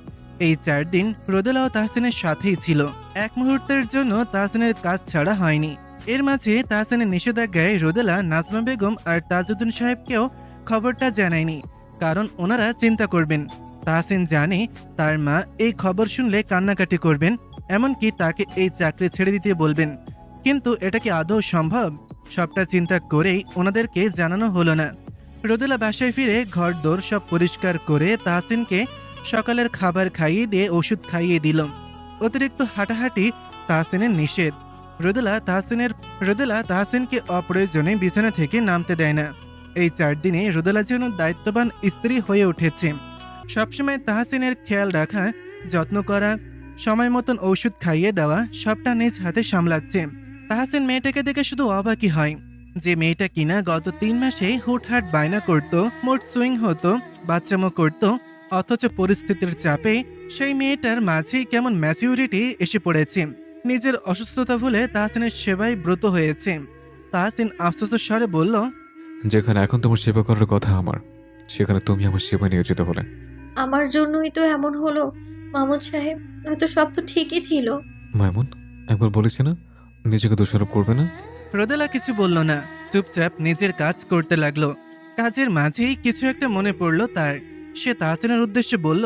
এই 4 দিন রোদেলাও তাহসিনের সাথেই ছিল। এক মুহূর্তের জন্য তাহসিনের কাজ ছাড়া হয়নি। এর মাঝে তাহসিনের নিষেধাজ্ঞায় রোদেলা নাজমা বেগম আর তাজউদ্দিন সাহেবকেও খবরটা জানায়নি, কারণ ওনারা চিন্তা করবেন। তাহসিন জানে তার মা এই খবর শুনলে কান্নাকাটি করবেন, এমনকি তাকে এই চাকরি ছেড়ে দিতে বলবেন। কিন্তু এটা কি আদৌ সম্ভব? সবটা চিন্তা করেই ওনাদেরকে জানানো হলো না। রোদেলা বাসায় ফিরে ঘর দোর সব পরিষ্কার করে তাহসিনকে সকালের খাবার খাইয়ে দিয়ে ওষুধ খাইয়ে দিল। অতিরিক্ত হাঁটাহাঁটি তাহসিনের নিষেধ। রোদেলা তাহসিনকে অপ্রয়োজনে বিছানা থেকে নামতে দেয় না। এই 4 দিনে রোদেলা যেন দায়িত্ববান স্ত্রী হয়ে উঠেছে। সবসময় তাহসিনের খেয়াল রাখা, যত্ন করা, সময় মতন ঔষধ খাইয়ে দেওয়া, সবটা নিজ হাতে সামলাচ্ছে। তাহসিন মেয়েটাকে দেখে শুধু অবাকই হয়, যে মেয়েটা কিনা গত 3 মাসে হুটহাট বায়না করত, মুড সুইং হতো, বাচ্চামো করত, অথচ পরিস্থিতির চাপে সেই মেয়েটার মাঝেই কেমন ম্যাচিউরিটি এসে পড়েছে। নিজের অসুস্থতা ভুলে তাহসিনের সেবায় ব্রত হয়েছে। তাহসিন আফসোসের স্বরে বলল, যেখানে এখন তোমার সেবা করার কথা আমার, সেখানে তুমি আমার সেবায় নিয়োজিত হলে। আমার জন্যই তো এমন হলো মামুদ সাহেব, হয়তো সব তো ঠিকই ছিল। মাইমুন, একবার বলেছি না নিজেকে দোষারোপ করবে না। রোদেলা কিছু বলল না, চুপচাপ নিজের কাজ করতে লাগলো। কাজের মাঝেই কিছু একটা মনে পড়ল তার। সে তাহসিনের উদ্দেশ্যে বলল,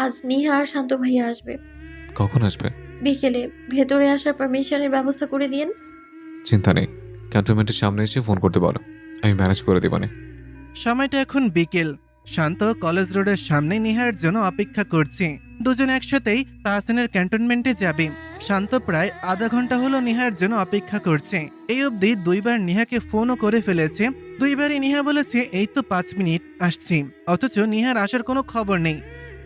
আজ নিহা আর শান্ত ভাইয়া আসবে কখন আসবে? বিকেলে, ভেতরে আসার পারমিশনের ব্যবস্থা করে দিয়েন। চিন্তা নেই, ক্যান্টনমেন্টের সামনে এসে ফোন করতে বলো, আমি ম্যানেজ করে দেবানে। সময়টা এখন বিকেল। শান্ত কলেজ রোডের সামনে নিহার জন্য অপেক্ষা করছে। দুজন একসাথেই তাহসিনের ক্যান্টনমেন্টে যাবে। শান্ত প্রায় আধা ঘন্টা হলো নিহার জন্য অপেক্ষা করছে। এই অবধি 2বার নিহাকে ফোনও করে ফেলেছে। 2বারই নিহা বলেছে এই তো 5 মিনিট আসছি, অথচ নিহার আসার কোনো খবর নেই।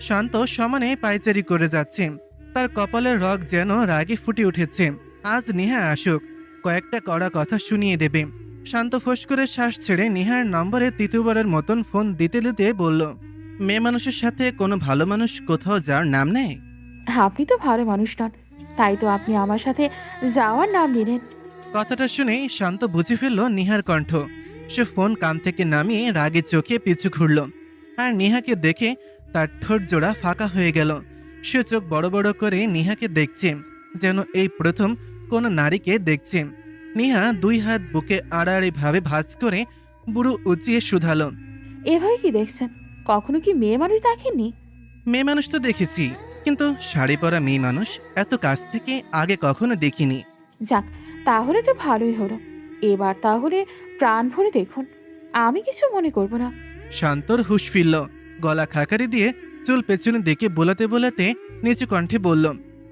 শান্ত সমানে পায়চারি করে যাচ্ছে। তার কপালের রগ যেন রাগে ফুটে উঠেছে। আজ নিহা আসুক, কয়েকটা কড়া কথা শুনিয়ে দেবে। শান্ত ফোঁস করে শ্বাস ছেড়ে নিহার নম্বরে 3য়বারের মতন ফোন দিতে দিতে বলল, মেয়ে মানুষের সাথে কোনো ভালো মানুষ কোথাও যাওয়ার নাম নেয়? আপনি তো ভালো মানুষ নন, তাই তো আপনি আমার সাথে যাওয়ার নাম নিলেন। কথাটা শুনেই শান্ত বুঝে ফেলল নিহার কণ্ঠ। সে ফোন কান থেকে নামিয়ে রাগে চোখে পিছু ঘুরল। আর নিহাকে দেখে তার ঠোঁট জোড়া ফাঁকা হয়ে গেল। সে চোখ বড় বড় করে নিহাকে দেখছে, যেন এই প্রথম কোনো নারীকে দেখছে। নিহা 2 হাত বুকে আড়াআড়ি ভাবে ভাঁজ করে বুড়ো উঁচিয়ে শুধালো, এভাবে কি দেখছেন? কখনো কি মেয়ে মানুষ দেখেননি? মেয়ে মানুষ তো দেখেছি, কিন্তু শাড়ি পরা মেয়ে মানুষ এত কাছ থেকে আগে কখনো দেখিনি। যাক, তাহলে তো ভালোই হলো। এবার তাহলে প্রাণ ভরে দেখুন, আমি কিছু মনে করব না। শান্তর হুঁশ ফিরল। গলা খাকারি দিয়ে চুল পেছনে দিকে বোলাতে বোলাতে নিচু কণ্ঠে বলল,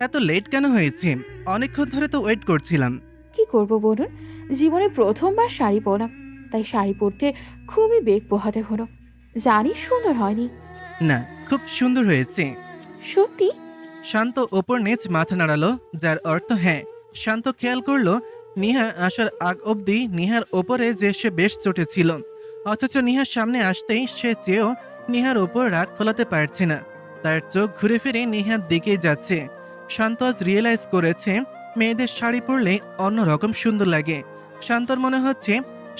এত লেট কেন হয়েছে? অনেকক্ষণ ধরে তো ওয়েট করছিলাম। কি করব বলুন, জীবনে প্রথমবার শাড়ি পরলাম, তাই শাড়ি পরতে খুবই বেগ পোহাতে হলো। জানি সুন্দর হয়নি। না, খুব সুন্দর হয়েছে। সত্যি? শান্ত ওপর নিচ মাথা নাড়ালো, যার অর্থ হ্যাঁ। শান্ত খেয়াল করলো নিহা আসার আগ অবধি নিহার ওপরে যে সে বেশ চটেছিল, অথচ নিহার সামনে আসতেই সে চেয়েও নিহার ওপর রাগ ফলাতে পারছে না। তার চোখ ঘুরে ফিরে নিহার দিকেই যাচ্ছে। শান্ত আজ রিয়েলাইজ করেছে মেয়েদের শাড়ি পরলে অন্যরকম সুন্দর লাগে। শান্তর মনে হচ্ছে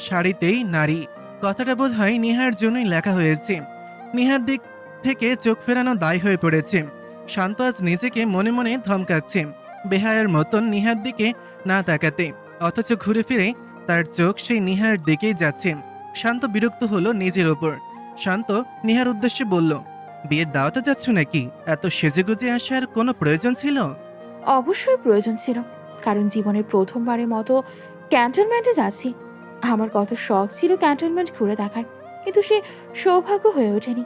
শাড়িতেই নারী। কথাটা বোধ হয় নিহার জন্যই লেখা হয়েছে। নিহার দিক থেকে চোখ ফেরানো দায় হয়ে পড়েছে। শান্ত আজ নিজেকে মনে মনে ধমকাচ্ছে, বেহায়ার মতন নিহার দিকে না তাকাতে, অথচ ঘুরে ফিরে তার চোখ সেই নিহার দিকেই যাচ্ছে। শান্ত বিরক্ত হলো নিজের ওপর। শান্ত নিহার উদ্দেশ্যে বলল, বিয়ের দাওয়াতে যাচ্ছ নাকি? এত সেজেগুজে আসার কোনো প্রয়োজন ছিল? অবশ্যই প্রয়োজন ছিল, কারণ জীবনের প্রথমবারের মতো ক্যান্টনমেন্টে যাচ্ছি। আমার কত শখ ছিল ক্যান্টনমেন্ট ঘুরে দেখার, কিন্তু সে সৌভাগ্য হয়ে ওঠেনি।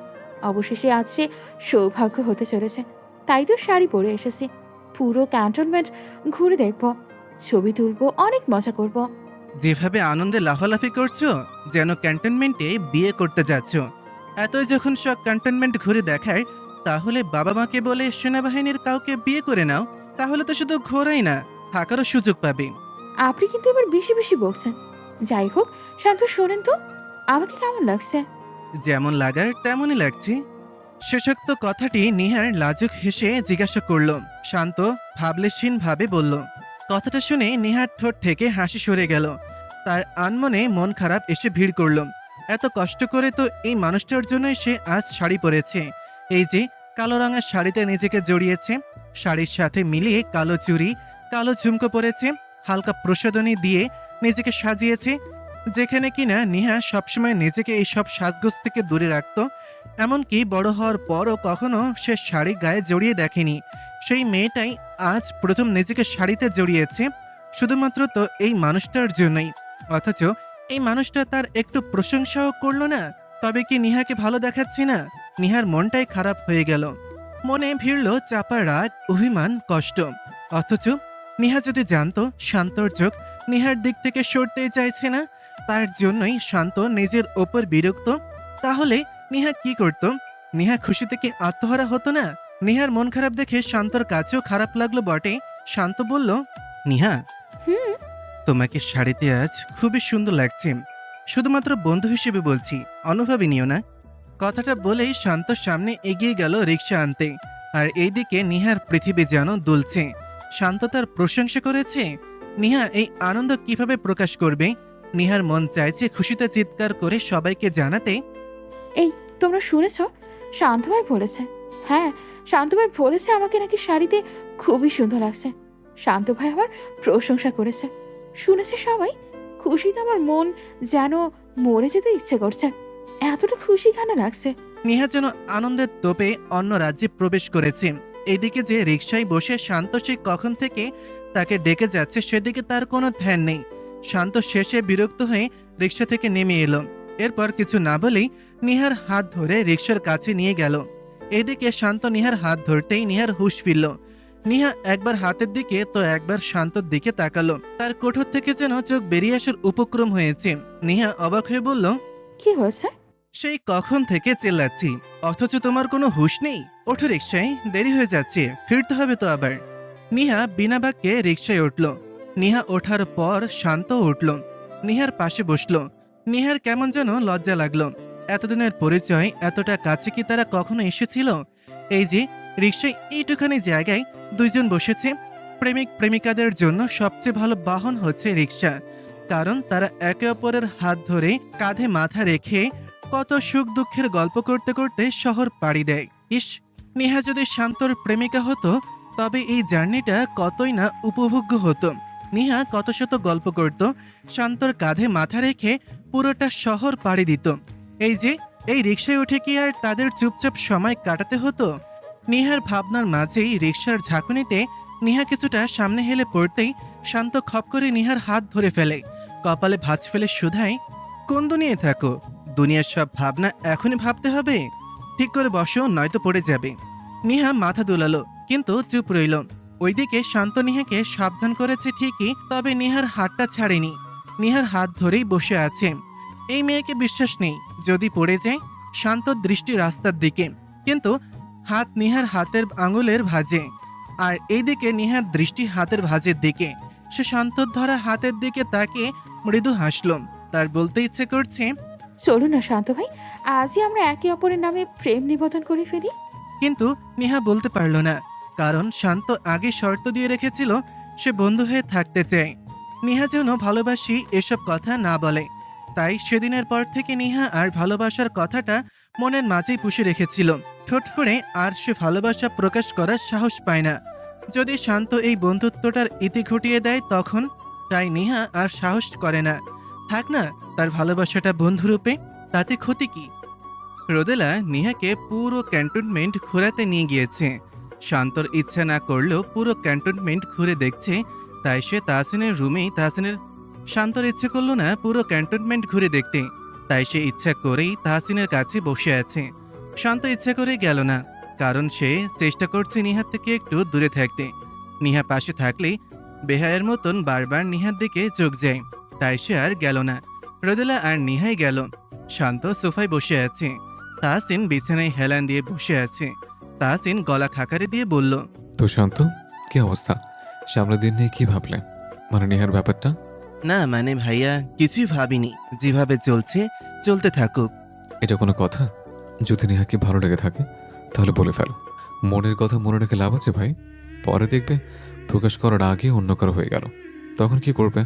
অবশেষে আজ সে সৌভাগ্য হতে চলেছে, তাই তো শাড়ি পরে এসেছি। পুরো ক্যান্টনমেন্ট ঘুরে দেখব, ছবি তুলবো, অনেক মজা করব। যেভাবে আনন্দে লাফালাফি করছো, যেন ক্যান্টনমেন্টে বিয়ে করতে যাচ্ছ। এতই যখন সব ক্যান্টনমেন্ট ঘুরে দেখায়, তাহলে বাবা মাকে বলে সেনাবাহিনীর কাউকে বিয়ে করে নাও, তাহলে তো শুধু ঘোরাই না, থাকারও সুযোগ পাবে। আপনি কিন্তু এবার বেশি বেশি বকছেন। যাই হোক, শান্ত শোনেন তো, আমাকে কেমন লাগছে? যেমন লাগার তেমনই লাগছে। শেষোক্ত কথাটি নিহার লাজুক হেসে জিজ্ঞাসা করল। শান্ত ভাবলেশীন ভাবে বলল। কথাটা শুনে নিহার ঠোঁট থেকে হাসি সরে গেল। তার আনমনে মন খারাপ এসে ভিড় করল। এত কষ্ট করে তো এই মানুষটার জন্যই সে আজ শাড়ি পরেছে। এই যে কালো রঙের শাড়িতে নিজেকে জড়িয়েছে, শাড়ির সাথে মিলিয়ে কালো চুড়ি, কালো ঝুমকো পরেছে, হালকা প্রসাধনী দিয়ে নিজেকে সাজিয়েছে, যেখানে কিনা নিহা সবসময় নিজেকে এই সব সাজগোজ থেকে দূরে রাখত। এমনকি বড় হওয়ার পরও কখনো সে শাড়ি গায়ে জড়িয়ে দেখেনি। সেই মেয়েটাই আজ প্রথম নিজেকে শাড়িতে জড়িয়েছে, শুধুমাত্র তো এই মানুষটার জন্যই। অথচ এই মানুষটা তার একটু প্রশংসাও করলো না। তবে কি নিহাকে ভালো দেখাচ্ছে না? নিহার মনটাই খারাপ হয়ে গেল। মনে ভিড়ল চাপা রাগ, অভিমান, কষ্ট। অথচ নিহা যদি জানতো শান্তর চোখ নিহার দিক থেকে সরতেই চাইছে না, তার জন্যই শান্ত নিজের ওপর বিরক্ত, তাহলে নিহা কি করত? নিহা খুশিতে কি আত্মহারা হতো না? নিহার মন খারাপ দেখে শান্তর কাছেও খারাপ লাগলো বটে। শান্ত বলল, নিহা, হুম। তোমাকে শাড়িতে আজ খুবই সুন্দর লাগছে। শুধুমাত্র বন্ধু হিসেবে বলছি, অনুভবই নিও না। কথাটা বলেই শান্ত সামনে এগিয়ে গেল রিক্সা আনতে। আর এইদিকে নিহার পৃথিবী যেন দুলছে। শান্ত তার প্রশংসা করেছে। নিহা এই আনন্দ কিভাবে প্রকাশ করবে? নিহার মন চাইছে খুশিতে চিৎকার করে সবাইকে জানাতে, এই, তোমরা শুনেছ? শান্ত ভাই বলেছে। হ্যাঁ, শান্ত ভাই বলেছে আমাকে নাকি শাড়িতে খুবই সুন্দর লাগছে। শান্ত ভাই আমার প্রশংসা করেছে, শুনেছে সবাই। খুশিতে আমার মন যেন মরে যেতে ইচ্ছে করছে, এতটা খুশি কেন লাগছে। নিহা যেন আনন্দের তোপে অন্য রাজ্যে প্রবেশ করেছে। এদিকে যে রিকশায় বসে শান্ত সে কখন থেকে তাকে ডেকে যাচ্ছে সেদিকে তার কোনো ধ্যান নেই। শান্ত শেষে বিরক্ত হয়ে রিকশা থেকে নেমে এলো। এরপর কিছু না বলেই নিহার হাত ধরে রিকশার কাছে নিয়ে গেল। এদিকে শান্ত নিহার হাত ধরতেই নিহার হুঁশ ফিরল। নিহা একবার হাতের দিকে তো একবার শান্তর দিকে তাকালো। তার কোঠর থেকে যেন চোখ বেরিয়ে আসার উপক্রম হয়েছে। নিহা অবাক হয়ে বলল, কি হয়েছে? সেই কখন থেকে চেল্লাচ্ছি, অথচ তোমার কোনো হুঁশ নেই? ওঠো রিকশায়, দেরি হয়ে যাচ্ছে, ফিরতে হবে তো আবার। নিহা বিনা বাক্যে রিকশায় উঠল। নিহা ওঠার পর শান্ত উঠল, নিহার পাশে বসলো। নিহার কেমন যেন লজ্জা লাগলো। এতদিনের পরিচয়, এতটা কাছে কি তারা কখনো এসেছিল? এই যে রিকশায় এইটুখানি জায়গায় দুইজন বসেছে। প্রেমিক প্রেমিকাদের জন্য সবচেয়ে ভালো বাহন হচ্ছে রিকশা, কারণ তারা একে অপরের হাত ধরে কাঁধে মাথা রেখে কত সুখ দুঃখের গল্প করতে করতে শহর পাড়ি দেয়। ইস, নেহা যদি শান্তর প্রেমিকা হতো তবে এই জার্নিটা কতই না উপভোগ্য হতো। নেহা কত শত গল্প করত, শান্তর কাঁধে মাথা রেখে পুরোটা শহর পাড়ি দিত। এই যে এই রিকশায় উঠে কি আর তাদের চুপচাপ সময় কাটাতে হতো? নেহার ভাবনার মাঝেই রিকশার ঝাঁকুনিতে নেহা কিছুটা সামনে হেলে পড়তেই শান্ত খপ করে নেহার হাত ধরে ফেলে, কপালে ভাঁজ ফেলে শুধায়, কোন দুনিয়ায় থাকো? দুনিয়ার সব ভাবনা এখনই ভাবতে হবে? ঠিক করে বসো, নয়তো পড়ে যাবে। নেহা মাথা দোলালো, কিন্তু চুপ রইল। ওইদিকে শান্ত নেহাকে সাবধান করেছে ঠিকই, তবে নেহার হাতটা ছাড়েনি। নেহার হাত ধরেই বসে আছে। এই মেয়েকে বিশ্বাস নেই, যদি পড়ে যায়। শান্ত দৃষ্টি রাস্তার দিকে, কিন্তু হাত নেহার হাতের আঙুলের ভাঁজে। আর এইদিকে নেহার দৃষ্টি হাতের ভাঁজের দিকে। সে শান্তর ধরা হাতের দিকে তাকিয়ে মৃদু হাসল। তার বলতে ইচ্ছে করছে, চলুন না শান্ত ভাই, আজই আমরা একে অপরের নামে প্রেম নিবেদন করে ফেলি। কিন্তু নেহা বলতে পারল না, কারণ শান্ত আগে শর্ত দিয়ে রেখেছিল সে বন্ধু হয়ে থাকতে চায়। নেহা যেন ভালোবাসি এসব কথা না বলে। তাই সেদিনের পর থেকে নেহা আর ভালোবাসার কথাটা মনের মাঝেই পুষে রেখেছিল। ঠোঁট ফুঁড়ে আর সে ভালোবাসা প্রকাশ করার সাহস পায় না। যদি শান্ত এই বন্ধুত্বটার ইতি ঘটিয়ে দেয় তখন, তাই নেহা আর সাহস করে না। থাক না তার ভালোবাসাটা বন্ধুরূপে, তাতে ক্ষতি কি? রোদেলা নেহাকে পুরো ক্যান্টনমেন্ট ঘোরাতে নিয়ে গিয়েছে। শান্তর ইচ্ছা না করলেও পুরো ক্যান্টনমেন্ট ঘুরে দেখছে। তাই সে তাহসিনের রুমেই শান্তর ইচ্ছে করলো না পুরো ক্যান্টনমেন্ট ঘুরে দেখতে, তাই সে ইচ্ছা করেই তাহসিনের কাছে বসে আছে। শান্ত ইচ্ছা করে গেল না, কারণ সে চেষ্টা করছে নিহার থেকে একটু দূরে থাকতে। নিহা পাশে থাকলে বেহায়ের মতন বারবার নিহার দিকে চোখ যায়, তাই সে আর গেল না। রোদেলা আর নিহাই গেল। শান্ত সোফায় বসে আছে। তাহসিন বিছানায় হেলান দিয়ে বসে আছে। তাহসিন গলা খাকারি দিয়ে বলল, তো শান্ত, কি অবস্থা? সামনের দিন নিয়ে কি ভাবলে? মানে নেহার ব্যাপারটা? না মানে ভাইয়া, কিছুই ভাবিনি, যেভাবে চলছে চলতে থাকুক। এটা কোনো কথা? যদি নেহাকে ভালো লেগে থাকে তাহলে বলে ফেলো। মনের কথা মনে রেখে লাভ আছে ভাই? পরে দেখবে প্রকাশ করার আগে অন্য কারো হয়ে গেল, তখন কি করবে?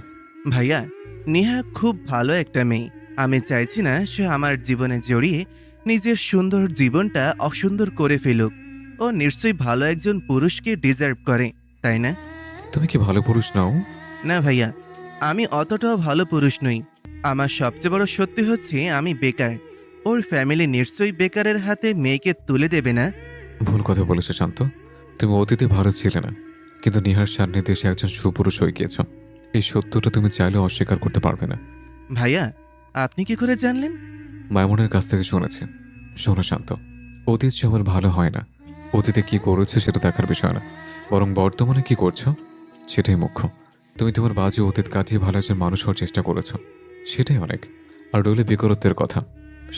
ভাইয়া, নেহা খুব ভালো একটা মেয়ে। আমি চাইছি না সে আমার জীবনে জড়িয়ে নিজের সুন্দর জীবনটা অসুন্দর করে ফেলুক। ও নিশ্চয়ই ভালো একজন পুরুষকে ডিজার্ভ করে, তাই না? তুমি কি ভালো পুরুষ নাও? না ভাইয়া, আমি অতটাও ভালো পুরুষ নই। আমার সবচেয়ে বড় সত্যি হচ্ছে আমি বেকার। ওর ফ্যামিলি নিশ্চয়ই বেকারের হাতে মেয়েকে তুলে দেবে না। ভুল কথা বলেছো শান্ত। তুমি অতীতে ভালো ছিলে না, কিন্তু নিহার সান্নিধ্যে এসে একজন সুপুরুষ হয়ে গিয়েছ। এই সত্যটা তুমি চাইলেও অস্বীকার করতে পারবে না। ভাইয়া, আপনি কি করে জানলেন? মাইমনের কাছ থেকে শুনেছি। শোনো শান্ত, অতীত সবার ভালো হয় না। অতীতে কি করেছো সেটা দেখার বিষয় না, বরং বর্তমানে কি করছো সেটাই মুখ্য। তুমি তোমার বাজে অতীত কাটিয়ে ভালো একজন মানুষ হওয়ার চেষ্টা করেছো, সেটাই অনেক। আর রইলে বেকারত্বের কথা,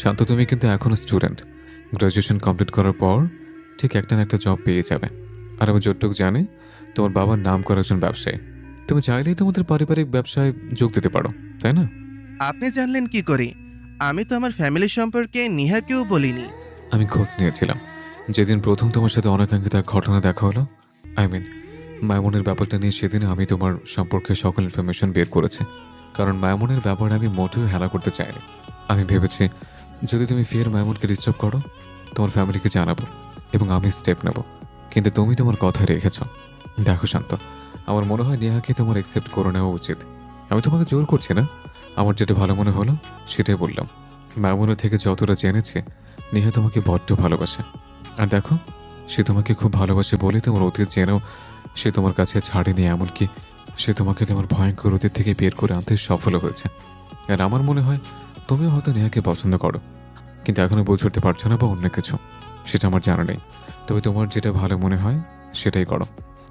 শান্ত তুমি কিন্তু এখনো স্টুডেন্ট। গ্র্যাজুয়েশন কমপ্লিট করার পর ঠিক একটা না একটা জব পেয়ে যাবে। আর আমি যতটুকু জানি তোমার বাবার নাম করা একজন ব্যবসায়ী। তুমি চাইলেই তোমাদের পারিবারিক ব্যবসায় যোগ দিতে পারো, তাই না? আপনি জানলেন কি করে? আমি তো আমার ফ্যামিলি সম্পর্কে নিহাকেও বলিনি। আমি খোঁজ নিয়েছিলাম যেদিন প্রথম তোমার সাথে অনাকাঙ্ক্ষিত এক ঘটনা দেখা হলো। মাইমনের ব্যাপারটা নিয়ে সেদিন আমি তোমার সম্পর্কে সকল ইনফরমেশন বের করেছি। কারণ মাইমনের ব্যাপারে আমি মোটেও হেলা করতে চাইনি। আমি ভেবেছি যদি তুমি ফের মাইমনকে ডিস্টার্ব করো, তোমার ফ্যামিলিকে জানাবো এবং আমি স্টেপ নেব। কিন্তু তুমি তোমার কথা রেখেছ। দেখো শান্ত, আমার মনে হয় নেহাকে তোমার অ্যাকসেপ্ট করে নেওয়া উচিত। আমি তোমাকে জোর করছি না, আমার যেটা ভালো মনে হলো সেটাই বললাম। মাইমনের থেকে যতটা জেনেছি, নেহা তোমাকে বড্ড ভালোবাসে। আর দেখো, সে তোমাকে খুব ভালোবাসে বলে তোমার অতীত জেনেও সে তোমার কাছে ছাড়েনি। এমনকি সে তোমাকে তোমার ভয়ঙ্কর অতীত থেকে বের করে আনতে সফল হয়েছে। আর আমার মনে হয় তুমিও হয়তো নেহাকে পছন্দ করো, কিন্তু এখনো বুঝে উঠতে পারছো না বা অন্য কিছু, সেটা আমার জানা নেই। তবে তোমার যেটা ভালো মনে হয় সেটাই করো।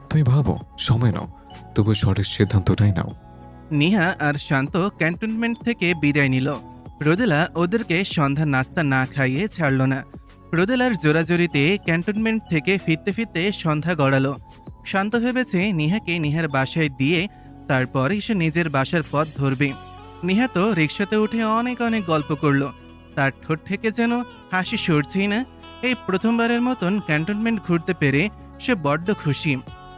তুমি ভাবো, সময় নাও, তবু সঠিক সিদ্ধান্তটাই নাও। নিহা আর শান্ত ক্যান্টনমেন্ট থেকে বিদায় নিল। রোদেলা ওদেরকে সন্ধ্যা নাস্তা না খাইয়ে ছাড়ল না। রোদেলার জোরাজোরিতে ক্যান্টনমেন্ট থেকে ফিরতে ফিরতে সন্ধ্যা গড়ালো। শান্ত ভেবেছে নিহাকে নিহার বাসায় দিয়ে তারপরে সে নিজের বাসার পথ ধরবে। নিহা তো রিক্সাতে উঠে অনেক অনেক গল্প করলো। তার ঠোঁট থেকে যেন হাসি সরছেই না। এই প্রথমবারের মতন ক্যান্টনমেন্ট ঘুরতে পেরে সে বড্ড খুশি।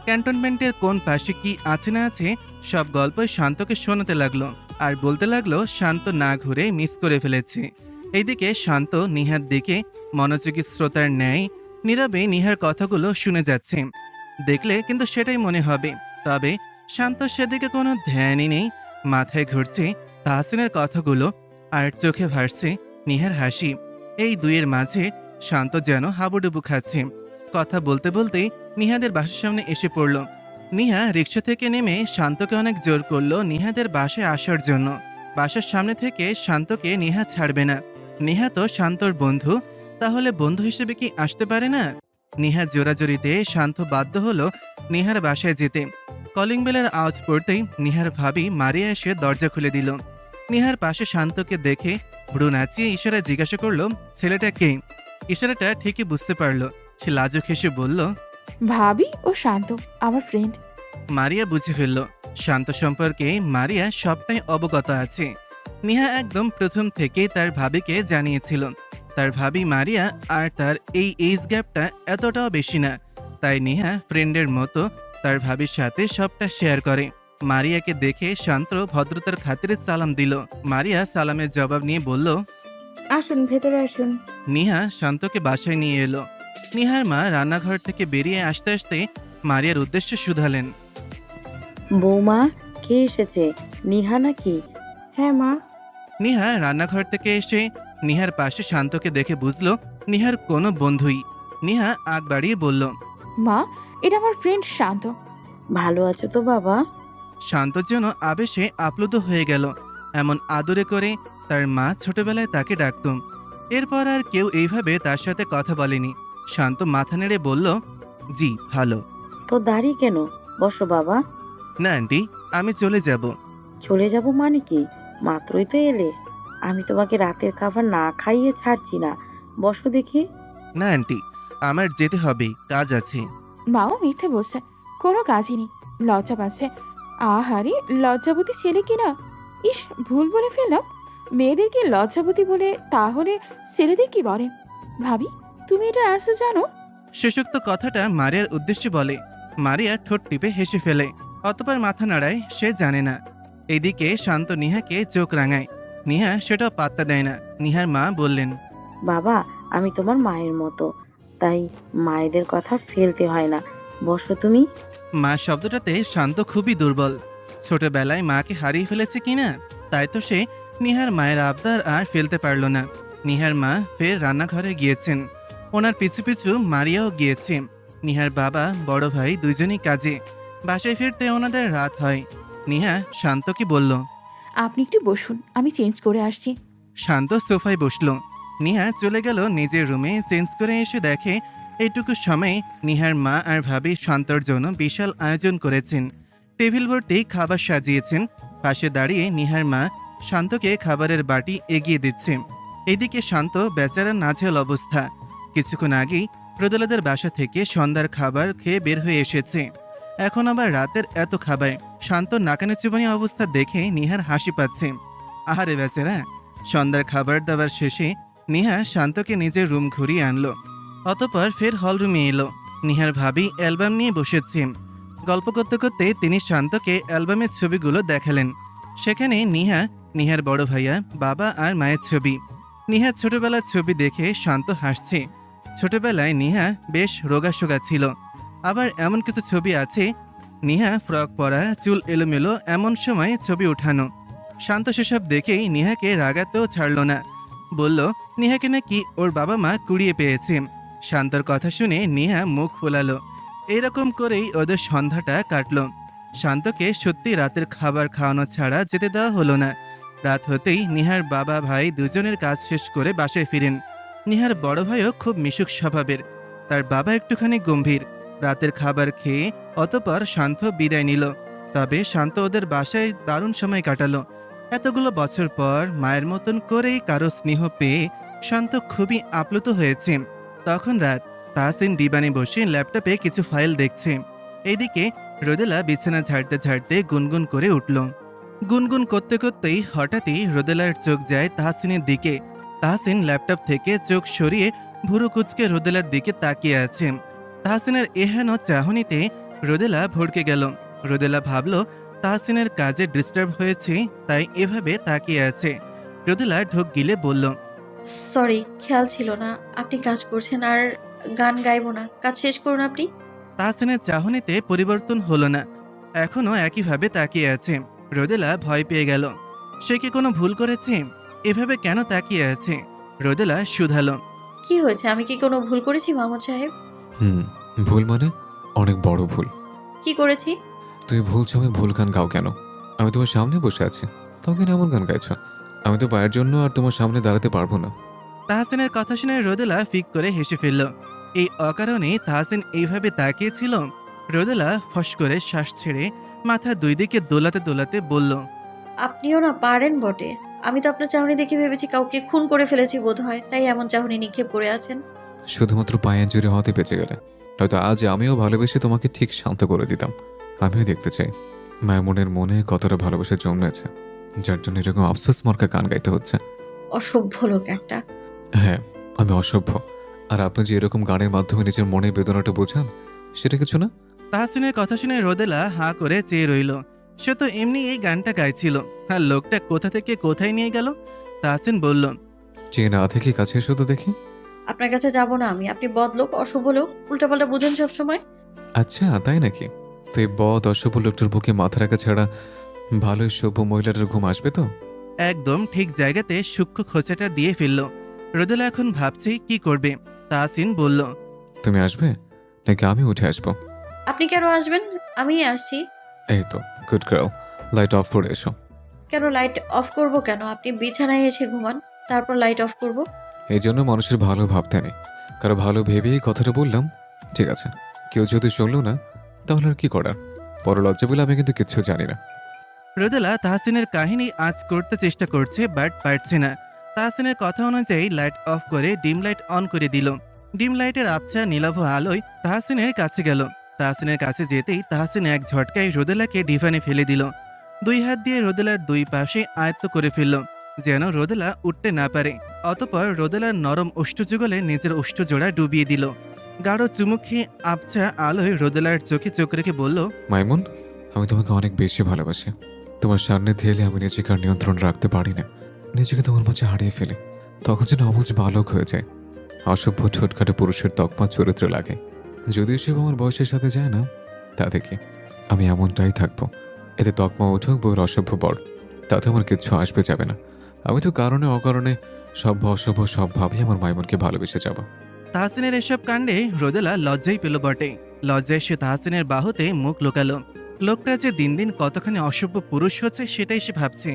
ক্যান্টনমেন্টের কোন পাশে কি আছে না আছে সব গল্পই শান্তকে শোনাতে লাগলো। আর বলতে লাগলো শান্ত না ঘুরে মিস করে ফেলেছে। এইদিকে শান্ত নিহার দিকে মনোযোগী শ্রোতার ন্যায় নীরবে নিহার কথাগুলো শুনে যাচ্ছে। দেখলে কিন্তু সেটাই মনে হবে, তবে শান্ত সেদিকে কোনো ধ্যানই নেই। মাথায় ঘুরছে তাহসিনের কথাগুলো আর চোখে ভাসছে নিহার হাসি। এই দুইয়ের মাঝে শান্ত যেন হাবুডুবু খাচ্ছে। কথা বলতে বলতেই নিহাদের বাসার সামনে এসে পড়ল। নিহা রিক্সা থেকে নেমে শান্তকে অনেক জোর করলো নিহাদের বাসায় আসার জন্য। বাসার সামনে থেকে শান্তকে নিহা ছাড়বে না। নিহা তো শান্তর বন্ধু, তাহলে বন্ধু হিসেবে কি আসতে পারে না? নিহা জোরাজোরিতে শান্ত বাধ্য হলো নিহার বাসায় যেতে। কলিং বেলের আওয়াজ পড়তেই নিহার ভাবি মারিয়া এসে দরজা খুলে দিল। নিহার পাশে শান্তকে দেখে ভ্রু নাচিয়ে ইশারায় জিজ্ঞাসা করলো ছেলেটা কে। ইশারাটা ঠিকই বুঝতে পারলো। সে লাজুক হেসে বলল, ভাবি ও শান্ত আমার ফ্রেন্ড। মারিয়া বুঝে ফেলল শান্ত সম্পর্কে মারিয়া সবটাই অবগত আছে। নিহা একদম প্রথম থেকেই তার ভাবিকে জানিয়েছিল। তার ভাবি মারিয়া আর তার এই এজ গ্যাপটা এতটাও বেশি না, তাই নিহা ফ্রেন্ডের মতো তার ভাবির সাথে সবটা শেয়ার করে। মারিয়াকে দেখে শান্ত ভদ্রতার খাতিরে সালাম দিল। মারিয়া সালামের জবাব নিয়ে বলল, আসুন ভেতরে আসুন। নিহা শান্তকে বাসায় নিয়ে এলো। নিহার মা রান্নাঘর থেকে বেরিয়ে আসতে আসতে মারিয়ার উদ্দেশ্যে শুধালেন, বৌমা, কে এসেছে? নিহা নাকি? হ্যাঁ মা। নিহা রান্নাঘর থেকে এসে নিহার পাশে শান্তকে দেখে বুঝলো নিহার কোনো বন্ধুই। নিহা আগ বাড়িয়ে বলল, মা, এটা আমার ফ্রেন্ড শান্ত। ভালো আছো তো বাবা? শান্ত যেন আবেশে আপ্লুত হয়ে গেল। এমন আদরে করে তার মা ছোটবেলায় তাকে ডাকতুম। এরপর আর কেউ এইভাবে তার সাথে কথা বলেনি। শান্ত মাথা নেড়ে বলল, জি ভালো। তো দাঁড়িয়ে কেন? বসো বাবা। না আন্টি, আমি চলে যাব। চলে যাব মানে কি? মাত্রই তো এলে। আমি তোমাকে রাতের খাবার না খাইয়ে ছাড়ছি না। বসো দেখি। না আন্টি, আমার যেতে হবে, কাজ আছে। মাও মিথ্যে বলছে, কোনো কাজই নেই, লজ্জা পাচ্ছে। আহারে লজ্জাবতী ছেলে কিনা। ইস, ভুল বলে ফেললাম। মেয়েদেরকে লজ্জাবতী বলে, তাহলে ছেলেদের কি বলে? ভাবি, তুমি এটা আনসার জানো? শেষোক্ত কথাটা মারিয়ার উদ্দেশ্যে বলে। মারিয়া ঠোঁট টিপে হেসে ফেলে, অতপর মাথা নাড়ায়, সে জানে না। এদিকে শান্ত নিহাকে চোখ রাঙায়। নিহা সেটাও পাত্তা দেয় না। নিহার মা বললেন, বাবা, আমি তোমার মায়ের মতো, তাই মায়েদের কথা ফেলতে হয় না। বসো তুমি। মা শব্দটাতে শান্ত খুবই দুর্বল। ছোটবেলায় মাকে হারিয়ে ফেলেছে কিনা, তাই তো সে নিহার মায়ের আবদার আর ফেলতে পারল না। নিহার মা ফের রান্নাঘরে গিয়েছেন, ওনার পিছু পিছু মারিয়াও গিয়েছে। নিহার বাবা বড় ভাই দুজনেই কাজে। বাসায় ফিরতে ওনাদের রাত হয়। নিহা শান্তকে বলল। আপনি একটু বসুন, আমি চেঞ্জ করে আসছি। শান্ত সোফায় বসল। নিহা চলে গেল নিজের রুমে। চেঞ্জ করে এসে দেখে এইটুকু সময়ে নিহার মা আর ভাবি শান্তর জন্য বিশাল আয়োজন করেছেন। টেবিল ভর্তি খাবার সাজিয়েছেন। পাশে দাঁড়িয়ে নিহার মা শান্তকে খাবারের বাটি এগিয়ে দিচ্ছে। এদিকে শান্ত বেচারা নাজেহাল অবস্থা। কিছুক্ষণ আগেই রোদেলাদের বাসা থেকে সন্ধ্যার খাবার খেয়ে বের হয়ে এসেছে, এখন আবার রাতের এত খাবার। শান্ত নাকানে চুবানি অবস্থা দেখে নিহার হাসি পাচ্ছে। আহারে বেচারা। সন্ধ্যার খাবার দাবার শেষে নিহা শান্তকে নিজের রুম ঘুরিয়ে আনলো। অতপর ফের হল রুমে এলো। নিহার ভাবি অ্যালবাম নিয়ে বসেছে। গল্প করতে করতে তিনি শান্তকে অ্যালবামের ছবিগুলো দেখালেন। সেখানে নিহা, নিহার বড় ভাইয়া, বাবা আর মায়ের ছবি। নিহার ছোটবেলার ছবি দেখে শান্ত হাসছে। ছোটবেলায় নিহা বেশ রোগাসোগা ছিল। আবার এমন কিছু ছবি আছে নিহা ফ্রক পরা, চুল এলোমেলো, এমন সময় ছবি উঠানো। শান্ত সেসব দেখেই নিহাকে রাগাতেও ছাড়ল না। বলল নিহাকে নাকি ওর বাবা মা কুড়িয়ে পেয়েছে। শান্তর কথা শুনে নিহা মুখ ফোলালো। এরকম করেই ওদের সন্ধ্যাটা কাটল। শান্তকে সত্যি রাতের খাবার খাওয়ানো ছাড়া যেতে দেওয়া হলো না। রাত হতেই নিহার বাবা ভাই দুজনের কাজ শেষ করে বাসায় ফিরেন। নিহার বড় ভাইও খুব মিশুক স্বভাবের, তার বাবা একটুখানি গম্ভীর। রাতের খাবার খেয়ে অতপর শান্ত বিদায় নিল। তবে শান্ত ওদের বাসায় দারুণ সময় কাটালো। এতগুলো বছর পর মায়ের মতন করেই কারো স্নেহ পেয়ে শান্ত খুবই আপ্লুত হয়েছে। তখন রাত। তাহসিন ডিবানে বসে ল্যাপটপে কিছু ফাইল দেখছে। এইদিকে রোদেলা বিছানা ঝাড়তে ঝাড়তে গুনগুন করে উঠল। গুনগুন করতে করতেই হঠাৎই রোদেলার চোখ যায় তাহসিনের দিকে। তাহসিন ল্যাপটপ থেকে চোখ সরিয়ে ভুরু কুচকে রোদেলার দিকে তাকিয়ে আছে। তাহসিনের এহেন চাহনিতে রোদেলা ভড়কে গেল। রোদেলা ভাবল তাহসিনের কাজে ডিস্টার্ব হয়েছে, তাই এভাবে তাকিয়ে আছে। রোদেলা ঢোক গিলে বলল, সরি, খেয়াল ছিল না আপনি কাজ করছেন। আর গান গাইবো না, কাজ শেষ করুন আপনি। তাহসিনের চাহনিতে পরিবর্তন হলো না, এখনও একইভাবে তাকিয়ে আছে। রোদেলা ভয় পেয়ে গেল। সে কি কোনো ভুল করেছে? এভাবে কেন তাকিয়ে আছে? রোদেলা শুধালো, কি হয়েছে? আমি কি কোনো ভুল করেছি মাহমুদ সাহেব? ভুল মানে অনেক বড় ভুল। কি করেছি? তুমি ভুল সময় ভুল গান গাও কেন? আমি তোমার সামনে বসে আছি, তাও কেন এমন গান গাইছো? আমি তো পায়ের জন্য আর তোমার সামনে দাঁড়াতে পারবো না। তাহসিনের কথা শুনে রোদেলা ফিক করে হেসে ফেলল। এই অকারণে তাহসিন এইভাবে তাকিয়েছিল। রোদেলা ফস করে শ্বাস ছেড়ে মাথা দুই দিকে দোলাতে দোলাতে বলল, আপনিও না পারেন বটে। আমি তো আপনার চাহনি দেখে ভেবেছি কাউকে খুন করে ফেলেছি বোধ হয়, তাই এমন চাহনি নিক্ষেপ করে আছেন। শুধুমাত্র পায়ের জোরে হতে বেঁচে গেলে হয়তো আজ আমিও ভালোবেসে তোমাকে ঠিক শান্ত করে দিতাম। আমিও দেখতে চাই মায়ের মনে কতটা ভালোবাসা জন্মেছে, যার জন্য এরকম আফসোস মার্কা গান গাইতে হচ্ছে। অসভ্য লোক একটা। হ্যাঁ, আমি অসভ্য। আর আপনি যে এরকম গানের মাধ্যমে নিজের মনের বেদনাটা বোঝান, সেটা কিছু না। তাহসিনের কথা শুনে রোদেলা হাঁ করে চেয়ে রইল। সে তো এমনি এই গানটা গাইছিল, আর লোকটা কোথা থেকে কোথায় নিয়ে গেল? তাহসিন বলল, চেয়ে না থেকে কাছে এসো তো দেখি। আপনার কাছে যাব না আমি। আপনি বদলোক, অশুভ লোক, উল্টাপাল্টা বুঝেন সবসময়। আচ্ছা, তাই নাকি? তো এই অসভ্য লোকটার বুকে মাথা রাখা ছাড়া ভালোই সভ্য মহিলাটার ঘুম আসবে তো? একদম ঠিক জায়গাতে সূক্ষ্ম খোঁচাটা দিয়ে ফেলল। রোদেলা এখন ভাবছে কি করবে। তাহসিন বলল, তুমি আসবে নাকি আমি উঠে আসবো? আপনি কেন আসবেন? আমি আসছি। এই তো, গুড গার্ল। লাইট অফ করে এসো। কেন লাইট অফ করব কেন? আপনি বিছানায় এসে ঘুমান, তারপর লাইট অফ করব? এই জন্য মানুষের ভালো ভাবতে নেই, কারো ভালো ভেবেই কথাটা বললাম। ঠিক আছে, কেউ যদি শুনলো না তাহলে আর কি করার? বড় লজ্জা বলে আমি কিন্তু কিচ্ছু জানি না। রোদেলা তাহসিনের কাহিনী আজ করতে চেষ্টা করছে, বাট পারছে না। তাহসিনের কথা অনুযায়ী লাইট অফ করে ডিম লাইট অন করে দিল। ডিম লাইটের আবছা নীলাভ আলোয় তাহসিনের কাছে গেল। তাহসিনের কাছে যেতেই তাহসিন এক ঝটকায় রোদেলাকে ডিভানে ফেলে দিল। দুই হাত দিয়ে রোদেলার দুই পাশে আয়ত্ত করে ফেলল, যেন রোদেলা উঠতে না পারে। অতঃপর রোদেলার নরম ওষ্ঠযুগলে নিজের ওষ্ঠজোড়া ডুবিয়ে দিল। গাঢ় চুমুক খেয়ে আবছা আলোয় রোদেলার চোখে চোখ রেখে বলল, মাইমুন, আমি তোমাকে অনেক বেশি ভালোবাসি। তোমার সান্নিধ্যে এলে আমি নিজেকে আর নিয়ন্ত্রণ রাখতে পারি না। নিজেকে তোমার মাঝে হারিয়ে ফেলে। তখন যেন অবুঝ বালক হয়ে যায়। অসভ্য ঠোঁটকাটে পুরুষের তকমা চরিত্রে লাগে। যদিও সব আমার বয়সের সাথে যায় না, তা থেকে আমি এমনটাই থাকবো। এতে তকমা উঠুক বউর অসভ্য বড়, তাতে আমার কিচ্ছু আসবে যাবে না। আমি তো কারণে অকারণে সভ্য অসভ্য সব ভাবেই আমার মাইমুনকে ভালোবেসে যাব। তাহসিনের এসব কাণ্ডে রোদেলা লজ্জাই পেল বটে। লজ্জায় সে তাহসিনের বাহুতে মুখ লুকালো। লোকটা যে দিন দিন কতখানি অসভ্য পুরুষ হচ্ছে সেটাই সে ভাবছে।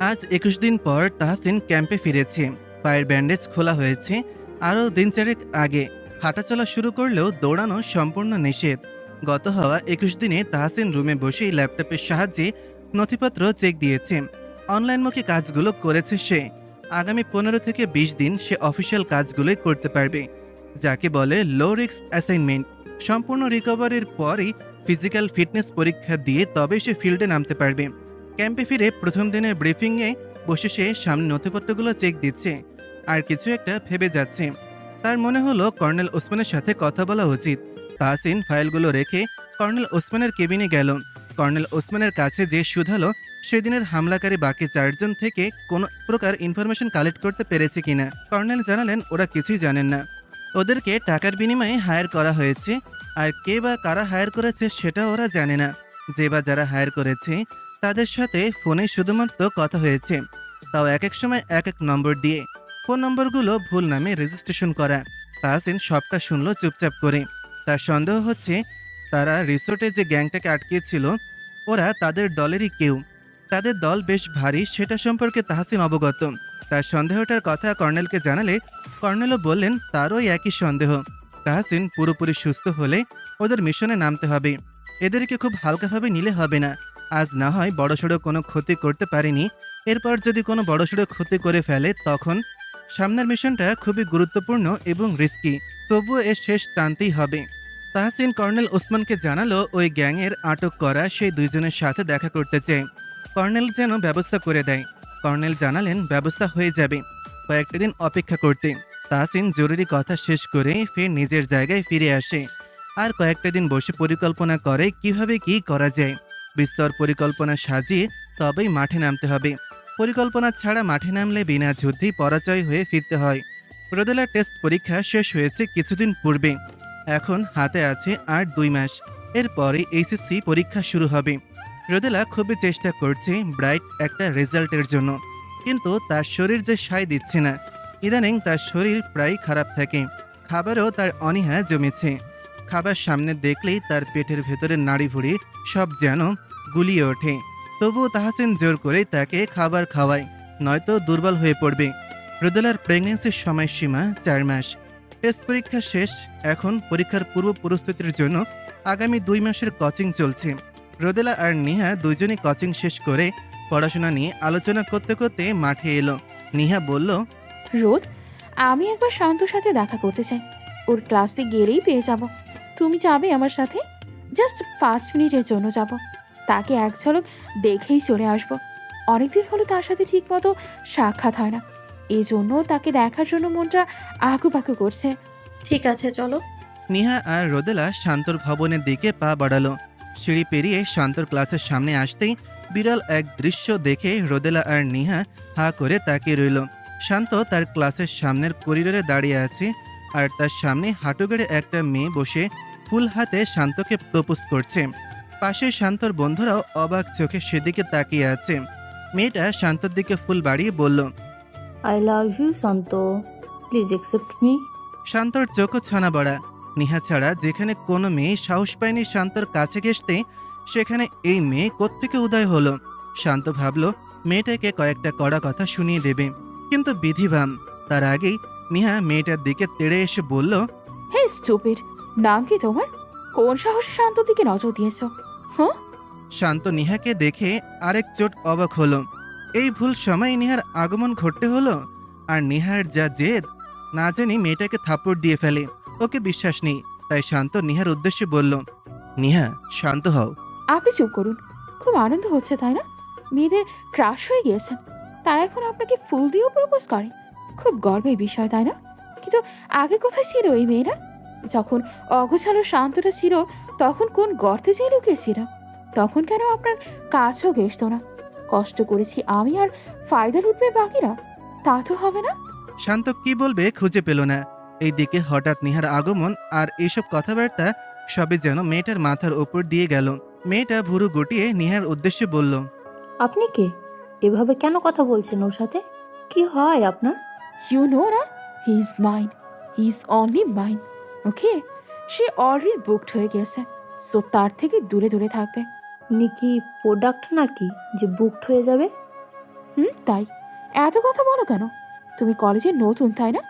আজ 21 দিন পর তাহসিন ক্যাম্পে ফিরেছে। পায়ের ব্যান্ডেজ খোলা হয়েছে। আরও দিন চারেক আগে হাঁটাচলা শুরু করলেও দৌড়ানো সম্পূর্ণ নিষেধ। গত হওয়া 21 দিনে তাহসিন রুমে বসেই ল্যাপটপের সাহায্যে নথিপত্র চেক দিয়েছে। অনলাইনমুখী কাজগুলো করেছে সে। আগামী 15 থেকে 20 দিন সে অফিসিয়াল কাজগুলোই করতে পারবে, যাকে বলে লো রিস্ক অ্যাসাইনমেন্ট। সম্পূর্ণ রিকভারির পরই ফিজিক্যাল ফিটনেস পরীক্ষা দিয়ে তবে সে ফিল্ডে নামতে পারবে। ক্যাম্পে ফিরে প্রথম দিনের ব্রিফিংয়ে বসে সে সামনে নথিপত্রগুলো চেক দিচ্ছে আর কিছু একটা ভেবে যাচ্ছে। তার মনে হলো কর্নেল ওসমানের সাথে কথা বলা উচিত। তাহসিন ফাইলগুলো রেখে কর্নেল ওসমানের কেবিনে গেল। কর্নেল ওসমানের কাছে যে শুধালো সেদিনের হামলাকারী বাকি 4 জন থেকে কোনো প্রকার ইনফরমেশন কালেক্ট করতে পেরেছে কিনা। কর্নেল জানালেন ওরা কিছুই জানেন না। ওদেরকে টাকার বিনিময়ে হায়ার করা হয়েছে, আর কে বা কারা হায়ার করেছে সেটা ওরা জানে না। যে বা যারা হায়ার করেছে তাদের সাথে ফোনে শুধুমাত্র কথা হয়েছে, তাও এক এক সময় এক এক নম্বর দিয়ে। ফোন নম্বরগুলো ভুল নামে রেজিস্ট্রেশন করা। তাহসিন সবটা শুনলো চুপচাপ করে। তার সন্দেহ হচ্ছে তারা রিসোর্টে যে গ্যাংটাকে আটকিয়েছিল ওরা তাদের দলেরই কেউ। তাদের দল বেশ ভারী সেটা সম্পর্কে তাহসিন অবগত। তার সন্দেহটার কথা কর্নেলকে জানালে কর্নেলও বললেন তারও একই সন্দেহ। তাহসিন পুরোপুরি সুস্থ হলে ওদের মিশনে নামতে হবে। এদেরকে খুব হালকাভাবে নিলে হবে না। আজ না হয় বড়সড় কোনো ক্ষতি করতে পারেনি, এরপর যদি কোনো বড়সড় ক্ষতি করে ফেলে তখন সামনের মিশনটা খুবই গুরুত্বপূর্ণ এবং রিস্কি। তবুও এর শেষ টানতেই হবে। তাহসিন কর্নেল ওসমানকে জানালো ওই গ্যাংয়ের আটক করা সেই 2 জনের সাথে দেখা করতে চায়। কর্নেল যেন ব্যবস্থা করে দেয়। কর্নেল জানালেন ব্যবস্থা হয়ে যাবে, কয়েকটা দিন অপেক্ষা করতে। তাহসিন জরুরি কথা শেষ করে ফের নিজের জায়গায় ফিরে আসে আর কয়েকটা দিন বসে পরিকল্পনা করে কিভাবে কি করা যায়। বিস্তর পরিকল্পনা সাজিয়ে তবেই মাঠে নামতে হবে। পরিকল্পনা ছাড়া মাঠে নামলে বিনা যুদ্ধেই পরাজয় হয়ে ফিরতে হয়। রোদেলার টেস্ট পরীক্ষা শেষ হয়েছে কিছুদিন পূর্বে। এখন হাতে আছে আর 2 মাস। এরপরে এইচএসসি পরীক্ষা শুরু হবে। রোদেলা খুবই চেষ্টা করছে ব্রাইট একটা রেজাল্টের জন্য, কিন্তু তার শরীর যে সায় দিচ্ছে না। ইদানিং তার শরীর প্রায় খারাপ থাকে। খাবারও তার অনীহা জমেছে। খাবার সামনে দেখলেই তার পেটের ভেতরের নাড়িভুড়ি সব যেন গুলিয়ে ওঠে। তবুও তাহসিন জোর করে তাকে খাবার খাওয়ায়, নয়তো দুর্বল হয়ে পড়বে। রোদেলার প্রেগনেন্সির সময়সীমা 4 মাস। টেস্ট পরীক্ষা শেষ। এখন পরীক্ষার পূর্ব প্রস্তুতির জন্য আগামী 2 মাসের কোচিং চলছে। রোদেলা আর নিহা দুজনই কোচিং শেষ করে পড়াশোনা নিয়ে আলোচনা করতে করতে মাঠে এলো। নিহা বলল, রোদ, আমি একবার শান্তর সাথে দেখা করতে চাই। ওর ক্লাসে গেলেই পেয়ে যাব। তুমি যাবে আমার সাথে? জাস্ট 5 মিনিটের জন্য যাব। তাকে এক ঝলক দেখেই চলে আসব। অনেকদিন হলো তার সাথে ঠিক মতো সাক্ষাৎ হয় না, এই জন্য তাকে দেখার জন্য মনটা আঁকুপাকু করছে। ঠিক আছে, চলো। নিহা আর রোদেলা শান্তর ভবনের দিকে পা বাড়ালো। সিঁড়ি পেরিয়ে শান্তর ক্লাসের সামনে আসতেই বিরল এক দৃশ্য দেখে রোদেলা আর নিহা হা করে তাকিয়ে রইল। শান্ত তার ক্লাসের সামনের করিডোরে দাঁড়িয়ে আছে আর তার সামনে হাঁটু গেড়ে একটা মেয়ে বসে ফুল হাতে শান্তকে প্রপোজ করছে। পাশে শান্তর বন্ধুরাও অবাক চোখে সেদিকে তাকিয়ে আছে। মেয়েটা শান্তর দিকে ফুল বাড়িয়ে বলল, I love you, Santo. Please accept me. শান্তর চোখও ছানা বড়া। নিহা ছাড়া যেখানে কোনো মেয়ে সাহস পায়নি শান্তর কাছে ঘেঁষতে, সেখানে এই মেয়ে কোত্থেকে উদয় হলো। শান্ত ভাবল মেয়েটাকে কয়েকটা কড়া কথা শুনিয়ে দেবে, কিন্তু বিধিবাম। তার আগেই নিহা মেয়েটার দিকে তেড়ে এসে বলল, হে স্টুপিড, নাম কি তোমার? কোন সাহসে শান্তর দিকে নজর দিয়েছো? হ্যাঁ? শান্ত নিহাকে দেখে আরেক চোট অবাক হলো। এই ভুল সময় নিহার আগমন ঘটতে হলো। আর নেহার যা জেদ, না জানি মেয়েটাকে থাপ্পড় দিয়ে ফেলে। ওকে বিশ্বাস নেই, তাই শান্ত নেহার উদ্দেশ্যে বলল, নেহা শান্ত হও। আপনি চুপ করুন। খুব আনন্দ হচ্ছে তাই না? মেয়েদের ক্রাশ হয়ে গিয়েছেন, তারা এখন আপনাকে ফুল দিয়েও প্রপোজ করে। খুব গর্বের বিষয় তাই না? কিন্তু আগে কোথায় ছিল এই মেয়েরা? যখন অগোছালো শান্তটা ছিল তখন কোন গর্তে যেয়ে লুকিয়েছিল? তখন কেন আপনার কাছেও ঘেসত না? কষ্ট করেছি আমি আর ফায়দা লুটবে বাকিরা, তা তো হবে না। শান্ত কি বলবে খুঁজে পেল না। এইদিকে হঠাৎ নেহার আগমন আর এইসব কথাবার্তা সবই যেন মেয়েটার মাথার ওপর দিয়ে গেল। মেয়েটা ভুরু গুটিয়ে নেহার উদ্দেশ্যে বলল, আপনি কে? এভাবে কেন কথা বলছেন ওর সাথে? কি হয় আপনার? ইউ নো না, he is mine, he is only mine. Okay, say already booked হয়ে গেছে, সো তার থেকে দূরে দূরে থাকবে। উনি কি প্রোডাক্ট নাকি যে বুকড হয়ে যাবে? তাই এত কথা বলো কেন? তুমি কলেজে নতুন তাই না?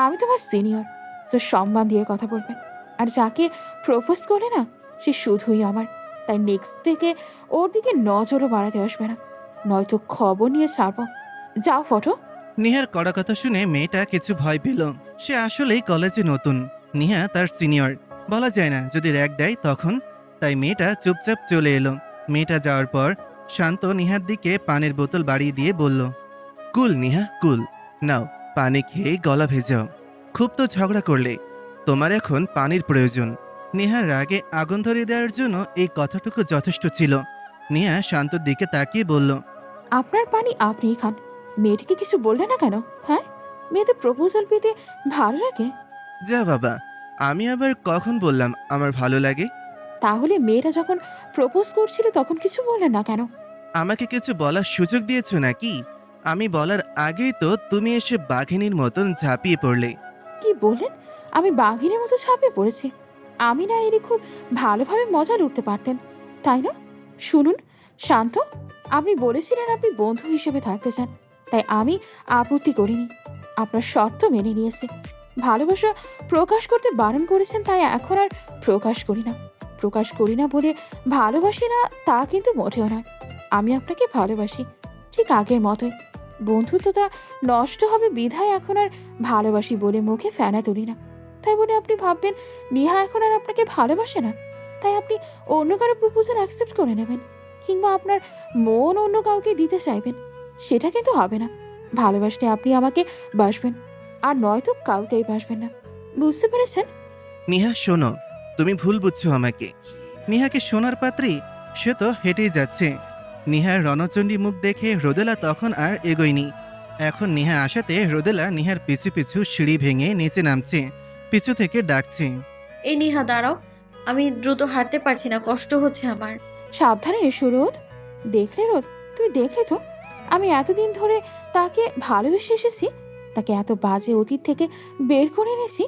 আমি তোমার সিনিয়র, সো সম্মান দিয়ে কথা বলবে। আর যাকে প্রপোজ করে না, সে শুধুই আমার। তাই নেক্সট থেকে ওর দিকে নজরও বাড়াতে আসবে না, নয়তো খবর নিয়ে ছাড়বো। যাও ফটো। নেহার কড়া কথা শুনে মেয়েটা কিছু ভয় পেল। সে আসলেই কলেজে নতুন, নেহা তার সিনিয়র। বলা যায় না যদি র্যাক দেয় তখন। তাই মেয়েটা চুপচাপ চলে এলো। মেয়েটা যাওয়ার পর শান্ত নেহার দিকে পানির বোতল বাড়িয়ে দিয়ে বলল, কুল নেহা কুল, নাও পানি খেয়ে গলা ভেজাও। খুব তো ঝগড়া করলে, তোমার এখন পানির প্রয়োজন। নেহার রাগে আগুন ধরিয়ে দেওয়ার জন্য এই কথাটুকু যথেষ্ট ছিল। নেহা শান্তর দিকে তাকিয়ে বলল, আপনার পানি আপনিই খান। মেয়েটিকে কিছু বললে না কেন? হ্যাঁ, মেয়েদের প্রপোজাল পেতে ভালো লাগে? যা বাবা, আমি আবার কখন বললাম আমার ভালো লাগে? তাহলে মেয়েটা যখন প্রপোজ করছিল তখন কিছু বললেন না কেন? আমাকে কিছু বলার সুযোগ দিয়েছো নাকি? আমি বলার আগেই তো তুমি এসে বাঘিনীর মতন ঝাঁপিয়ে পড়লে। কি বললেন? আমি বাঘিনের মতো ঝাঁপিয়ে পড়েছি? আমি না এরই খুব ভালোভাবে মজা লুটতে পারতেন তাই না? শুনুন শান্ত, আপনি বলেছিলেন আপনি বন্ধু হিসেবে থাকতে চান, তাই আমি আপত্তি করিনি। আপনার শর্ত মেনে নিয়েছি। ভালোবাসা প্রকাশ করতে বারণ করেছেন, তাই এখন আর প্রকাশ করি না। প্রকাশ করি না বলে ভালোবাসি না তা কিন্তু মোটেও নয়। আমি আপনাকে ভালোবাসি, ঠিক আগের মতোই। বন্ধুত্বটা নষ্ট হবে বিধায় এখন আর ভালোবাসি বলে মুখে ফেনা তুলি না। তাই বলে আপনি ভাববেন নেহা এখন আর আপনাকে ভালোবাসে না, তাই আপনি অন্য কারো প্রপোজাল অ্যাকসেপ্ট করে নেবেন, কিংবা আপনার মন অন্য কাউকে দিতে চাইবেন। সেটা কিন্তু হবে না। ভালোবাসলে আপনি আমাকে বাসবেন, আর নয়তো কাউকেই বাসবেন না। বুঝতে পেরেছেন? নেহা শোনো, তুমি ভুল বুঝছো আমাকে। নেহাকে সোনার পাত্রী, সে তো হেঁটেই যাচ্ছে। নেহার রণচণ্ডী মুখ দেখে রোদেলা তখন আর এগোয়নি। এখন নেহা আসাতে রোদেলা নেহার পিছু পিছু সিঁড়ি ভেঙে নিচে নামছে, পিছু থেকে ডাকছে, এই নিহা দাঁড়াও, আমি দ্রুত হাঁটতে পারছি না, কষ্ট হচ্ছে আমার। সাবধানে এসো রোদ। দেখলে রোদ, তুই দেখলে তো আমি এতদিন ধরে তাকে ভালোবেসে এসেছি, তাকে এত বাজে অতীত থেকে বের করে এনেছি,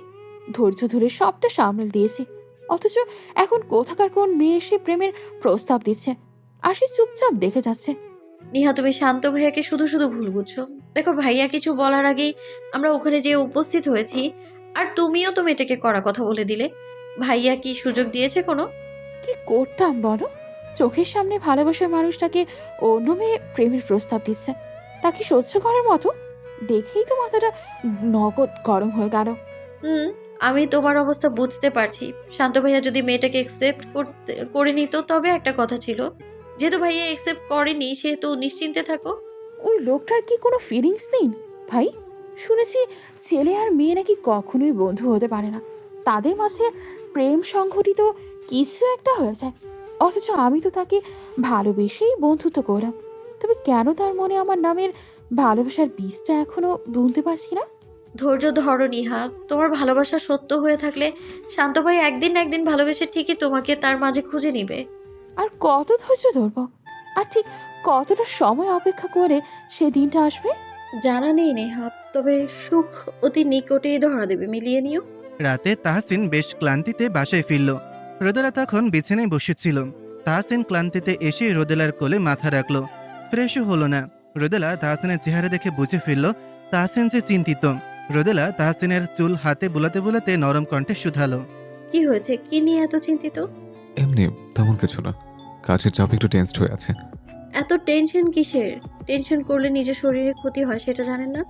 ধৈর্য ধরে সবটা সামলে দিয়েছি। অথচ এখন কোথাকার কোন মেয়ে এসে প্রেমের প্রস্তাব দিচ্ছে, আর সে চুপচাপ দেখে যাচ্ছে। নিহা, তুমি শান্ত ভাইয়াকে শুধু শুধু ভুল বুঝছো। দেখো, ভাইয়া কিছু বলার আগেই আমরা ওখানে যেয়ে উপস্থিত হয়েছি, আর তুমিও তো মেয়েটাকে কড়া কথা বলে দিলে। ভাইয়া কি সুযোগ দিয়েছে কোনো? কি করতাম বলো? চোখের সামনে ভালোবাসার মানুষটাকে অন্য মেয়ে প্রেমের প্রস্তাব দিচ্ছে, তাকে সহ্য করার মতো? দেখেই তো মাথাটা নগদ গরম হয়ে গেল। হুম, আমি তোমার অবস্থা বুঝতে পারছি। শান্ত ভাইয়া যদি মেয়েটাকে একসেপ্ট করে নিত তবে একটা কথা ছিল। যেহেতু ভাইয়া একসেপ্ট করেনি সেহেতু নিশ্চিন্তে থাকো। ওই লোকটার কি কোনো ফিলিংস নেই ভাই? শুনেছি ছেলে আর মেয়ে নাকি কখনোই বন্ধু হতে পারে না, তাদের মাঝে প্রেম সংঘটিত কিছু একটা হয়ে যায়। অথচ আমি তো তাকে ভালোবেসেই বন্ধুত্ব করলাম, তবে কেন তার মনে আমার নামের ভালোবাসার বীজটা এখনো বুনতে পারছি না? ধৈর্য ধরো নিহা, তোমার ভালোবাসা সত্য হয়ে থাকলে শান্ত ভাই একদিন না একদিন ভালোবেসে ঠিকই তোমাকে তার মাঝে খুঁজে নিবে। আর কত ধৈর্য ধরবো? আর ঠিক কতটা সময় অপেক্ষা করে সে দিনটা আসবে? জানা নেই নেহা, তবে সুখ অতি নিকটেই ধরা দেবে, মিলিয়ে নিও। রাতে তাহসিন বেশ ক্লান্তিতে বাসায় ফিরল। রোদেলা তখন বিছানায় বসেছিল। তাহসিন ক্লান্তিতে এসে রোদেলার কোলে মাথা রাখলো। ফ্রেশও হলো না। রোদেলা তাহসিনের চেহারা দেখে বুঝে ফেলল তাহসিন যে চিন্তিত। রোদেলা তাহসিনের চুল হাতে বুলাতে বুলাতে নরম কণ্ঠে শুধালো, কি হয়েছে? কি নিয়ে এত চিন্তিত? এমনি, তেমন কিছু না। কাজের চাপ একটু টেন্সড হয়ে আছে। এত টেনশন কিসের? টেনশন করলে নিজের শরীরে ক্ষতি হয়, সেটা জানেন না?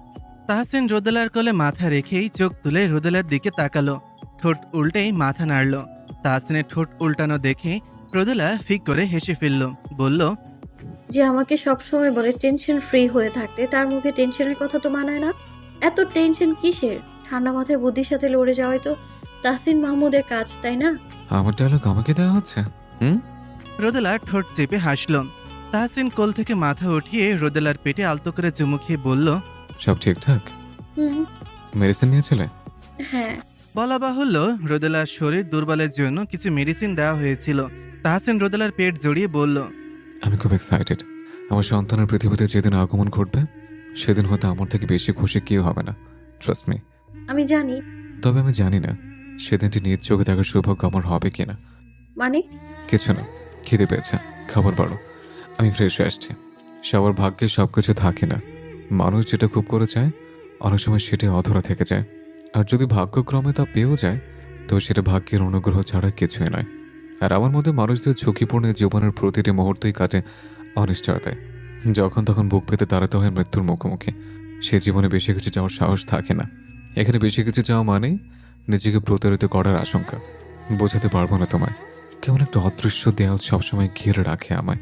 তাহসিন রোদেলার কোলে মাথা রেখেই চোখ তুলে রোদেলার দিকে তাকালো, ঠোঁট উল্টেই মাথা নাড়ল। তাহসিনের ঠোঁট উল্টানো দেখে রোদেলা ফিক করে হেসে ফেলল, বলল, যে আমাকে সবসময় বলে টেনশন ফ্রি হয়ে থাকতে, তার মুখে টেনশনের কথা তো মানায় না। এত টেনশন কিসের? ঠান্ডা মাথায় বুদ্ধির সাথে লড়ে যাওয়াই তো তাহসিন মাহমুদের কাজ, তাই না? আমার ডায়লগ আমাকে দেওয়া হচ্ছে? হুম? রোদেলা ঠোঁট চেপে হাসল। তাহসিন কোল থেকে মাথা উঠিয়ে রোদেলার পেটে আলতো করে চুমু খেয়ে বলল, সব ঠিকঠাক? হুম। মেডিসিন নিয়েছিলে? হ্যাঁ। বলা বাহুল্য রোদেলার শরীর দুর্বলের জন্য কিছু মেডিসিন দেওয়া হয়েছিল। তাহসিন রোদেলার পেট জড়িয়ে বলল, আমি খুব এক্সাইটেড। আমার সন্তানের পৃথিবীতে যেদিন আগমন ঘটবে সেদিন হয়তো আমার থেকে বেশি খুশি কেউ হবে না, ট্রাস্ট মি। আমি জানি। তবে আমি জানি না সেদিনটি নিজ চোখে দেখার সৌভাগ্য আমার হবে কিনা। মানে? কিছু না, খিদে পেয়েছে, খাবার বাড়ো। আমি ফ্রেশ হয়ে আসছি। সবার ভাগ্যে সবকিছু থাকে না। মানুষ যেটা খুব করে চায় অনেক সময় সেটাই অধরা থেকে যায়। আর যদি ভাগ্যক্রমে তা পেয়েও যায় তবে সেটা ভাগ্যের অনুগ্রহ ছাড়া কিছুই নয়। আর আমার মধ্যে মানুষদের ঝুঁকিপূর্ণ জীবনের প্রতিটি মুহূর্তই কাটে অনিশ্চয়তায়। যখন তখন বুক পেতে দাঁড়াতে হয় মৃত্যুর মুখোমুখি। সে জীবনে বেশি কিছু যাওয়ার সাহস থাকে না। এখানে বেশি কিছু যাওয়া মানেই নিজেকে প্রতারিত করার আশঙ্কা। বোঝাতে পারবো না তোমায়, কেমন একটা অদৃশ্য দেয়াল সবসময় ঘিরে রাখে আমায়।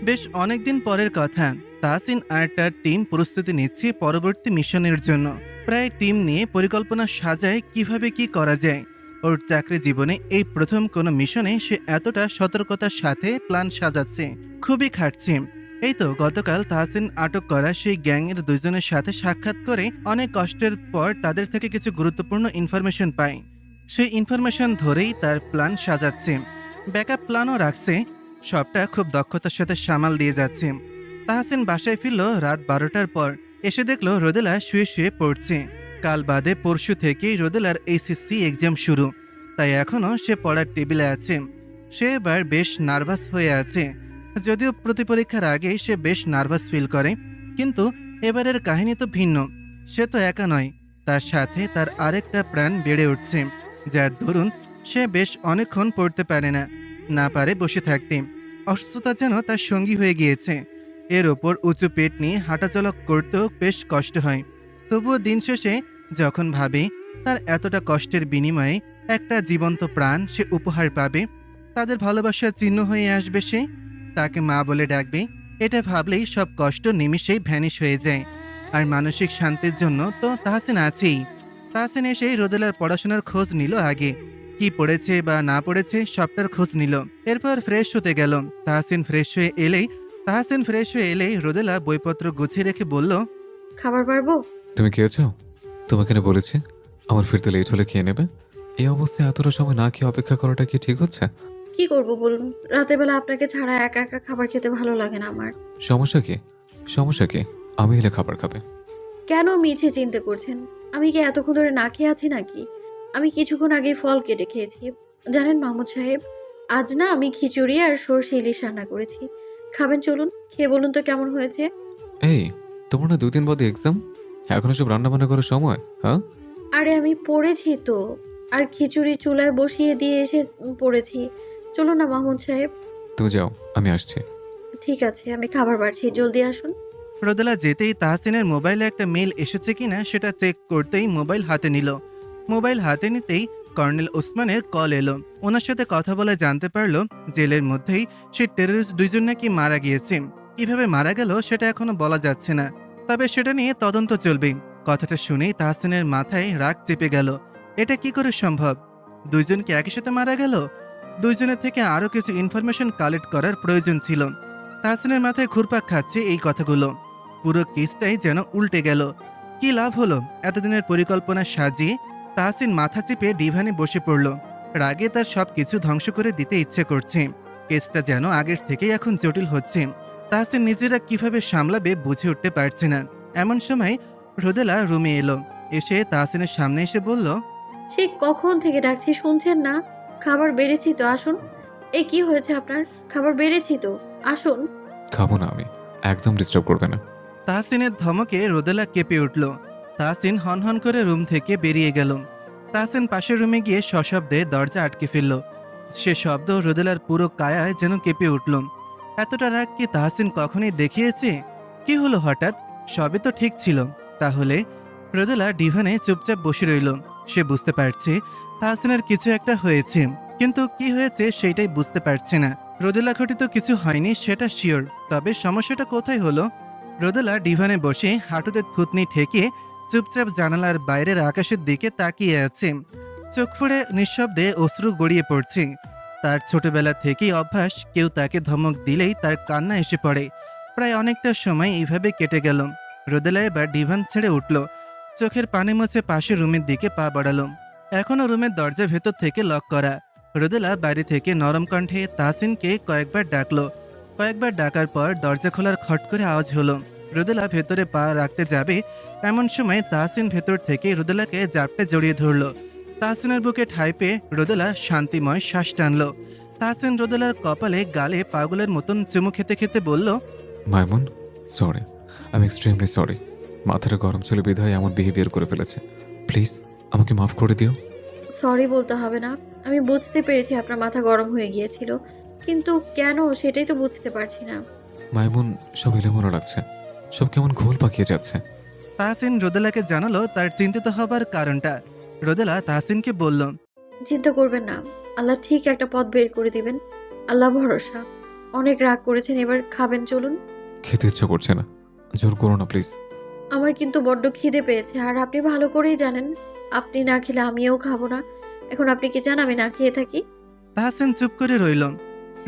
বেশ অনেকদিন পরের কথা। তাহসিন আর তার টিম প্রস্তুতি নিচ্ছে পরবর্তী মিশনের জন্য। প্রায় টিম নিয়ে পরিকল্পনা সাজায় কিভাবে কি করা যায়। ওর চাকরি জীবনে এই প্রথম কোনো মিশনে সে এতটা সতর্কতার সাথে প্ল্যান সাজাচ্ছে, খুবই খাটছে। এই তো গতকাল তাহসিন আটক করা সেই গ্যাংয়ের দুজনের সাথে সাক্ষাৎ করে অনেক কষ্টের পর তাদের থেকে কিছু গুরুত্বপূর্ণ ইনফরমেশন পায়। সেই ইনফরমেশন ধরেই তার প্ল্যান সাজাচ্ছে, ব্যাকআপ প্ল্যানও রাখছে। সবটা খুব দক্ষতার সাথে সামাল দিয়ে যাচ্ছে। তাহসিন বাসায় ফিরল রাত 12টার পর। এসে দেখল রোদেলা শুয়ে শুয়ে পড়ছে। কাল বাদে পরশু থেকেই রোদেলার এইচএসসি এক্সাম শুরু, তাই এখনও সে পড়ার টেবিলে আছে। সে এবার বেশ নার্ভাস হয়ে আছে। যদিও প্রতিপরীক্ষার আগে সে বেশ নার্ভাস ফিল করে, কিন্তু এবারের কাহিনী তো ভিন্ন। সে তো একা নয়, তার সাথে তার আরেকটা প্রাণ বেড়ে উঠছে, যার দরুন সে বেশ অনেকক্ষণ পড়তে পারে না, না পারে বসে থাকতে। অসুস্থতা যেন তার সঙ্গী হয়ে গিয়েছে। এর ওপর উঁচু পেট নিয়ে হাঁটাচলা করতেও বেশ কষ্ট হয়। তবুও দিন শেষে যখন ভাবে তার এতটা কষ্টের বিনিময়ে একটা জীবন্ত প্রাণ সে উপহার পাবে, তাদের ভালোবাসার চিহ্ন হয়ে আসবে, সে তাকে মা বলে ডাকবে, এটা ভাবলেই সব কষ্ট নিমিষেই ভ্যানিশ হয়ে যায়। আর মানসিক শান্তির জন্য তো তাহসিন আছেই। তাহসিন এসেই রোদেলার পড়াশোনার খোঁজ নিল। আগে কি পড়েছে বা না পড়েছে সবটার খোঁজ নিল। এরপর ফ্রেশ হতে গেল। তাহসিন ফ্রেশ হয়ে এলেই রোদেলা বইপত্র গুছিয়ে রেখে বলল, খাবার পারবো? তুমি খেয়েছো? তোমাকে না বলেছি আমার ফিরতে লেট হলে খেয়ে নেবে। এই অবস্থায় এতটা সময় না খেয়ে অপেক্ষা করাটা কি ঠিক হচ্ছে? কি করব বলুন, রাতের বেলা আপনাকে ছাড়া একা একা খাবার খেতে ভালো লাগে না আমার। সমস্যা কি? সমস্যা কি? আমি এলে খাবার খাবে। কেন মিছে চিন্তা করছেন? আমি কি এতক্ষণ ধরে না খেয়ে আছি নাকি? আমি কিছুক্ষণ আগে ফল কেটে খেয়েছি। জানেন মাহমুদ সাহেব, আজ না আমি খিচুড়ি আর সরষে ইলিশ রান্না করেছি। খাবেন? চলুন খেয়ে বলুন তো কেমন হয়েছে। এই, তোমার না 2 দিন বাদে এক্সাম, এখন সব রান্না বান্না করার সময়? হ্যাঁ, আরে আমি পড়েছি তো, আর খিচুড়ি চুলায় বসিয়ে দিয়ে এসে পড়েছি। চলুন না মাহমুদ সাহেব। তুমি যাও, আমি আসছি। ঠিক আছে, আমি খাবার বাড়ছি, জলদি আসুন। রোদেলা যেতেই তাহসিনের মোবাইলে একটা মেল এসেছে কিনা সেটা চেক করতেই মোবাইল হাতে নিল। মোবাইল হাতে নিতেই কর্নেল ওসমানের কল এলো। ওনার সাথে কথা বলে জানতে পারলো জেলের মধ্যেই সে টেররিস্ট দুইজন নাকি মারা গিয়েছে। কিভাবে মারা গেল সেটা এখনো বলা যাচ্ছে না, তবে সেটা নিয়ে তদন্ত চলবে। কথাটা শুনেই তাহসিনের মাথায় রাগ চেপে গেল। এটা কি করে সম্ভব? দুইজন কি একই সাথে মারা গেল? দুইজনের থেকে আরো কিছু ইনফরমেশন কালেক্ট করার প্রয়োজন ছিল। তাহসিনের মাথায় ঘুরপাক খাচ্ছে এই কথাগুলো। পুরো কেসটাই যেন উল্টে গেল। কি লাভ হলো এতদিনের পরিকল্পনা সাজিয়ে? তাহসিন মাথা চেপে ডিভানে বসে পড়ল। রাগে তার সবকিছু ধ্বংস করে দিতে ইচ্ছে করছে। কেসটা যেন আগের থেকেই এখন জটিল হচ্ছে। তাহসিন নিজেরা কিভাবে সামলাবে বুঝে উঠতে পারছে না। এমন সময় রোদেলা রুমে এলো। এসে তাহসিনের সামনে এসে বলল, সে কখন থেকে ডাকছি, শুনছেন না? খাবার বেড়েছি তো, আসুন। এই কি হয়েছে আপনার? খাবার বেড়েছি তো, আসুন। খাবো না আমি, একদম ডিস্টার্ব করবে না। তাহসিনের ধমকে রোদেলা কেঁপে উঠল। তাহসিন হনহন করে রুম থেকে বেরিয়ে গেল। তাহসিন পাশের রুমে গিয়ে সশব্দে দরজা আটকে ফেলল। সে শব্দ রোদেলার পুরো কায়ায় যেন কেঁপে উঠল। এতটা রাগ কি তাহসিন কখনই দেখিয়েছে? কি হলো হঠাৎ? সবই তো ঠিক ছিল। তাহলে রোদেলা ডিভানে চুপচাপ বসে রইল। সে বুঝতে পারছে তাহসিনের কিছু একটা হয়েছে, কিন্তু কি হয়েছে সেটাই বুঝতে পারছে না। রোদেলা ঘটিত কিছু হয়নি সেটা শিওর, তবে সমস্যাটা কোথায় হলো? রোদেলা ডিভানে বসে হাঁটুতে থুতনি ঠেকিয়ে চুপচাপ জানালার বাইরের আকাশের দিকে তাকিয়ে আছে। চোখ ফুঁড়ে নিঃশব্দে অশ্রু গড়িয়ে পড়ছে। তার ছোটবেলা থেকেই অভ্যাস, কেউ তাকে ধমক দিলেই তার কান্না এসে পড়ে। প্রায় অনেকটা সময় এইভাবে কেটে গেল। রোদেলা এবার ডিভান ছেড়ে উঠল, চোখের পানি মুছে পাশের রুমের দিকে পা বাড়ালো। এখনও রুমের দরজা ভেতর থেকে লক করা। রোদেলা বাইরে থেকে নরম কণ্ঠে তাহসিনকে কয়েকবার ডাকলো। কয়েকবার ডাকার পর দরজা খোলার খট করে আওয়াজ হলো। রোদেলা ভেতরে পা রাখতে যাবে, এমন সময় তাহসিন ভেতর থেকে রোদেলাকে জাপটে জড়িয়ে ধরল। তাহসিনের বুকে ঠাঁই পেয়ে রোদেলা শান্তিময় শ্বাস টানল। তাহসিন রোদেলার কপালে গালে পাগলের মতন চুমু খেতে খেতে বলল, মাইমুন, সরি, আমি এক্সট্রিমলি সরি। মাথাটা গরম ছিল বিধায় এমন বিহেভিয়ার করে ফেলেছে। প্লিজ আমাকে মাফ করে দিও। সরি বলতে হবে না, আমি বুঝতে পেরেছি আপনার মাথা গরম হয়ে গিয়েছিল, কিন্তু কেন সেটাই তো বুঝতে পারছি না। মাইমুন, সব এলোমেলো লাগছে, সব কেমন ঘোল পাকিয়ে যাচ্ছে। তাহসিন রোদেলাকে জানালো তার চিন্তিত হবার কারণটা। রোদেলা তাহসিনকে বলল, চিন্তা করবেন না, আল্লাহ ঠিক একটা পথ বের করে দিবেন, আল্লাহ ভরসা। অনেক রাগ করেছেন, এবার খাবেন, চলুন। খেতে ইচ্ছা করছে না, জোর করো না প্লিজ। আমার কিন্তু বড্ড খিদে পেয়েছে, আর আপনি ভালো করেই জানেন আপনি না খেলে আমিও খাবো না। এখন আপনি কি চান আমি না খেয়ে থাকি? তাহসিন চুপ করে রইল।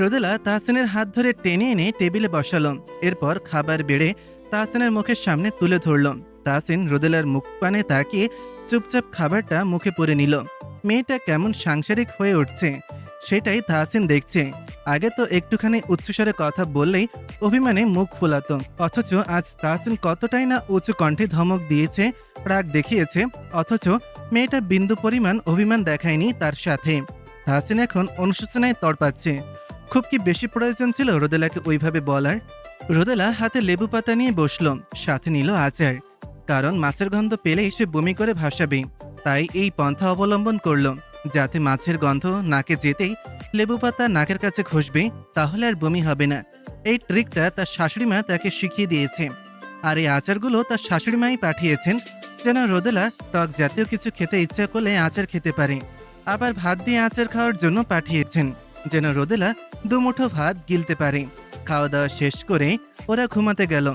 রোদেলা তাহসিনের হাত ধরে টেনে এনে টেবিলে বসালো। এরপর খাবার বেড়ে তাহসিনের মুখের সামনে তুলে ধরল। তাহসিন রোদেলার মুখ পানে তাকিয়ে চুপচাপ খাবারটা মুখে পুরে নিল। মেয়েটা কেমন সাংসারিক হয়ে উঠছে সেটাই তাহসিন দেখছে। আগে তো একটুখানি উচ্চস্বরে কথা বললেই অভিমানে মুখ ফোলাতো, অথচ আজ তাহসিন কতটাই না উঁচু কণ্ঠে ধমক দিয়েছে, রাগ দেখিয়েছে, অথচ মেয়েটা বিন্দু পরিমাণ অভিমান দেখায়নি তার সাথে। তাহসিন এখন অনুশোচনায় তড়পাচ্ছে। খুব কি বেশি প্রয়োজন ছিল রোদেলাকে ওইভাবে বলার? রোদেলা হাতে লেবু পাতা নিয়ে বসলো, সাথে নিল আচার, কারণ মাছের গন্ধ পেলেই সে বমি করে ভাসাবে। তাই এই পন্থা অবলম্বন করলো, যাতে মাছের গন্ধ নাকে যেতেই লেবু পাতা নাকের কাছে ঘষবে, তাহলে আর বমি হবে না। এই ট্রিকটা তার শাশুড়িমা তাকে শিখিয়ে দিয়েছে। আর এই আচারগুলো তার শাশুড়িমাই পাঠিয়েছেন, যেন রোদেলা টক জাতীয় কিছু খেতে ইচ্ছা করলে আচার খেতে পারে। আবার ভাত দিয়ে আচার খাওয়ার জন্য পাঠিয়েছেন, যেন রোদেলা দুমুঠো ভাত গিলতে পারে। খাওয়া দাওয়া শেষ করে ওরা ঘুমাতে গেল।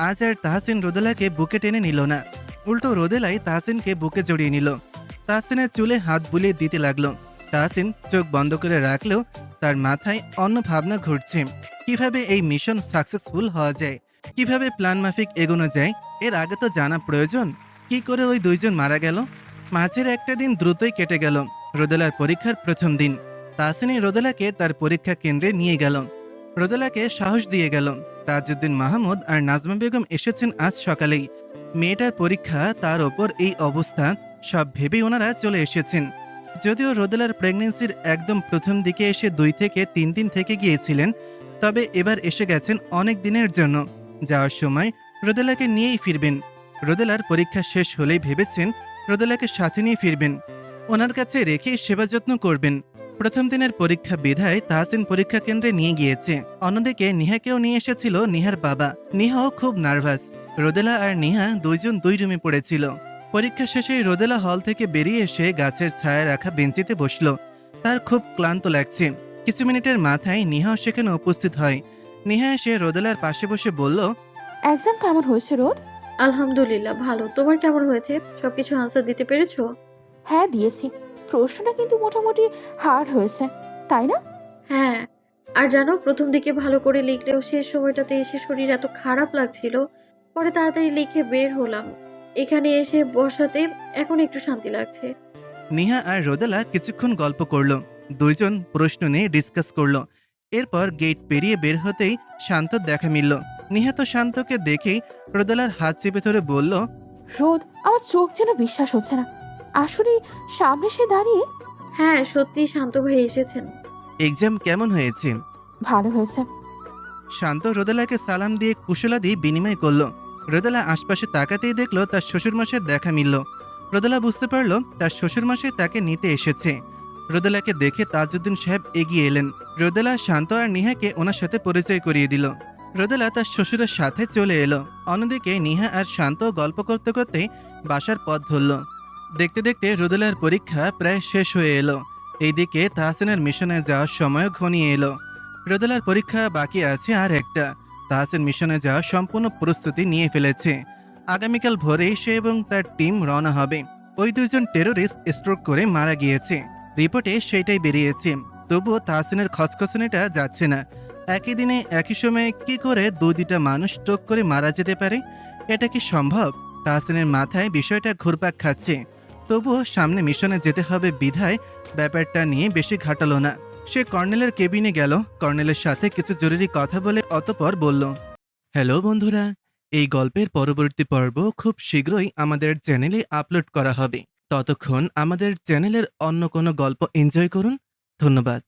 আজ আর তাহসিন রোদেলাকে বুকে টেনে নিল না, উল্টো রোদেলাই তাহসিনকে বুকে জড়িয়ে নিল। তাহসিনের চুলে হাত বুলিয়ে দিতে লাগলো। তাহসিন চোখ বন্ধ করে রাখলেও তার মাথায় অন্য ভাবনা ঘুরছে। কিভাবে এই মিশন সাকসেসফুল হওয়া যায়, কিভাবে প্ল্যান মাফিক এগোনো যায়, এর আগে তো জানা প্রয়োজন। কি করে ওই দুইজন মারা গেল? মাঝের একটা দিন দ্রুতই কেটে গেল। রোদেলার পরীক্ষার প্রথম দিন। তাহসিনই রোদেলাকে তার পরীক্ষা কেন্দ্রে নিয়ে গেল। রোদেলাকে সাহস দিয়ে গেল। তাজউদ্দিন মাহমুদ আর নাজমা বেগম এসেছেন আজ সকালেই। মেয়েটার পরীক্ষা, তার ওপর এই অবস্থা, সব ভেবেই ওনারা চলে এসেছেন। যদিও রোদেলার প্রেগনেন্সির একদম প্রথম দিকে এসে 2 থেকে 3 দিন থেকে গিয়েছিলেন, তবে এবার এসে গেছেন অনেক দিনের জন্য। যাওয়ার সময় রোদেলাকে নিয়েই ফিরবেন। রোদেলার পরীক্ষা শেষ হলেই ভেবেছেন রোদেলাকে সাথে নিয়ে ফিরবেন, ওনার কাছে রেখেই সেবা যত্ন করবেন। প্রথম দিনের পরীক্ষা বিধায় তাহসিন পরীক্ষা কেন্দ্রে নিয়ে গিয়েছে। অন্যদিকে নিহাকেও নিয়ে এসেছিল নিহার বাবা। নিহাও খুব নার্ভাস। রোদেলা আর নিহা দুইজন 2 রুমে পড়েছিল। পরীক্ষা শেষে রোদেলা হল থেকে বেরিয়ে এসে গাছের ছায়া রাখা বেঞ্চিতে বসলো। তার খুব ক্লান্ত লাগছে। কিছু মিনিটের মাথায় নিহাও সেখানে উপস্থিত হয়। নিহা এসে রোদেলার পাশে বসে বলল, এক্সাম কেমন হয়েছে রোদ? আলহামদুলিল্লাহ ভালো। তোমার কেমন হয়েছে? সবকিছু আনসার দিতে পেরেছো? হ্যাঁ দিয়েছি। প্রশ্নটা কিন্তু মোটামুটি হার্ড হয়েছে, তাই না? হ্যাঁ, আর জানো প্রথম দিকে ভালো করে লিখলেও শেষ সময়টাতে এসে শরীর এত খারাপ লাগছিল, পরে তাড়াতাড়ি লিখে বের হলাম। এখানে এসে বসাতে এখন একটু শান্তি লাগছে। নিহা আর রোদেলা কিছুক্ষণ গল্প করলো। দুইজন প্রশ্ন নিয়ে ডিসকাস করলো। এরপর গেট পেরিয়ে বের হতেই শান্তর দেখা মিলল। নিহা তো শান্তকে দেখেই রোদেলার হাত চেপে ধরে বলল, রোদ, আমার চোখ যেন বিশ্বাস হচ্ছে না। আসলে সামনে সে দাঁড়িয়ে। হ্যাঁ সত্যি শান্ত ভাই এসেছেন। এক্সাম কেমন হয়েছে? ভালো হয়েছে। শান্ত রোদেলাকে সালাম দিয়ে কুশলাদি বিনিময় করলো। রোদেলা আশপাশে তাকাতেই দেখলো তার শ্বশুরমশাইয়ের দেখা মিলল। রোদেলা বুঝতে পারলো তার শ্বশুরমশাই তাকে নিতে এসেছে। রোদেলাকে দেখে তাজউদ্দিন সাহেব এগিয়ে এলেন। রোদেলা শান্ত আর নিহাকে ওনার সাথে পরিচয় করিয়ে দিল। রোদেলা তার শ্বশুরের সাথে চলে এলো। অন্যদিকে নিহা আর শান্ত গল্প করতে করতে বাসার পথ ধরল। দেখতে দেখতে রোদেলার পরীক্ষা প্রায় শেষ হয়ে এলো। এইদিকে তাহসিনের মিশনে যাওয়ার সময়ও ঘনিয়ে এলো। রোদেলার পরীক্ষা বাকি আছে আর একটা। তাহসিন মিশনে যাওয়ার সম্পূর্ণ প্রস্তুতি নিয়ে ফেলেছে। আগামীকাল ভোরে সে এবং তার টিম রওনা হবে। ওই দুইজন টেরোরিস্ট স্ট্রোক করে মারা গিয়েছে, রিপোর্টে সেটাই বেরিয়েছে। তবুও তাহসিনের খসখসনিটা যাচ্ছে না। একই দিনে একই সময়ে কি করে দুইটা মানুষ স্ট্রোক করে মারা যেতে পারে? এটা কি সম্ভব? তাহসিনের মাথায় বিষয়টা ঘুরপাক খাচ্ছে। তবুও সামনে মিশনে যেতে হবে বিধায় ব্যাপারটা নিয়ে বেশি ঘাটালো না। সে কর্নেলের কেবিনে গেল, কর্নেলের সাথে কিছু জরুরি কথা বলে অতঃপর বলল, হ্যালো বন্ধুরা, এই গল্পের পরবর্তী পর্ব খুব শীঘ্রই আমাদের চ্যানেলে আপলোড করা হবে। ততক্ষণ আমাদের চ্যানেলের অন্য কোনো গল্প এনজয় করুন। ধন্যবাদ।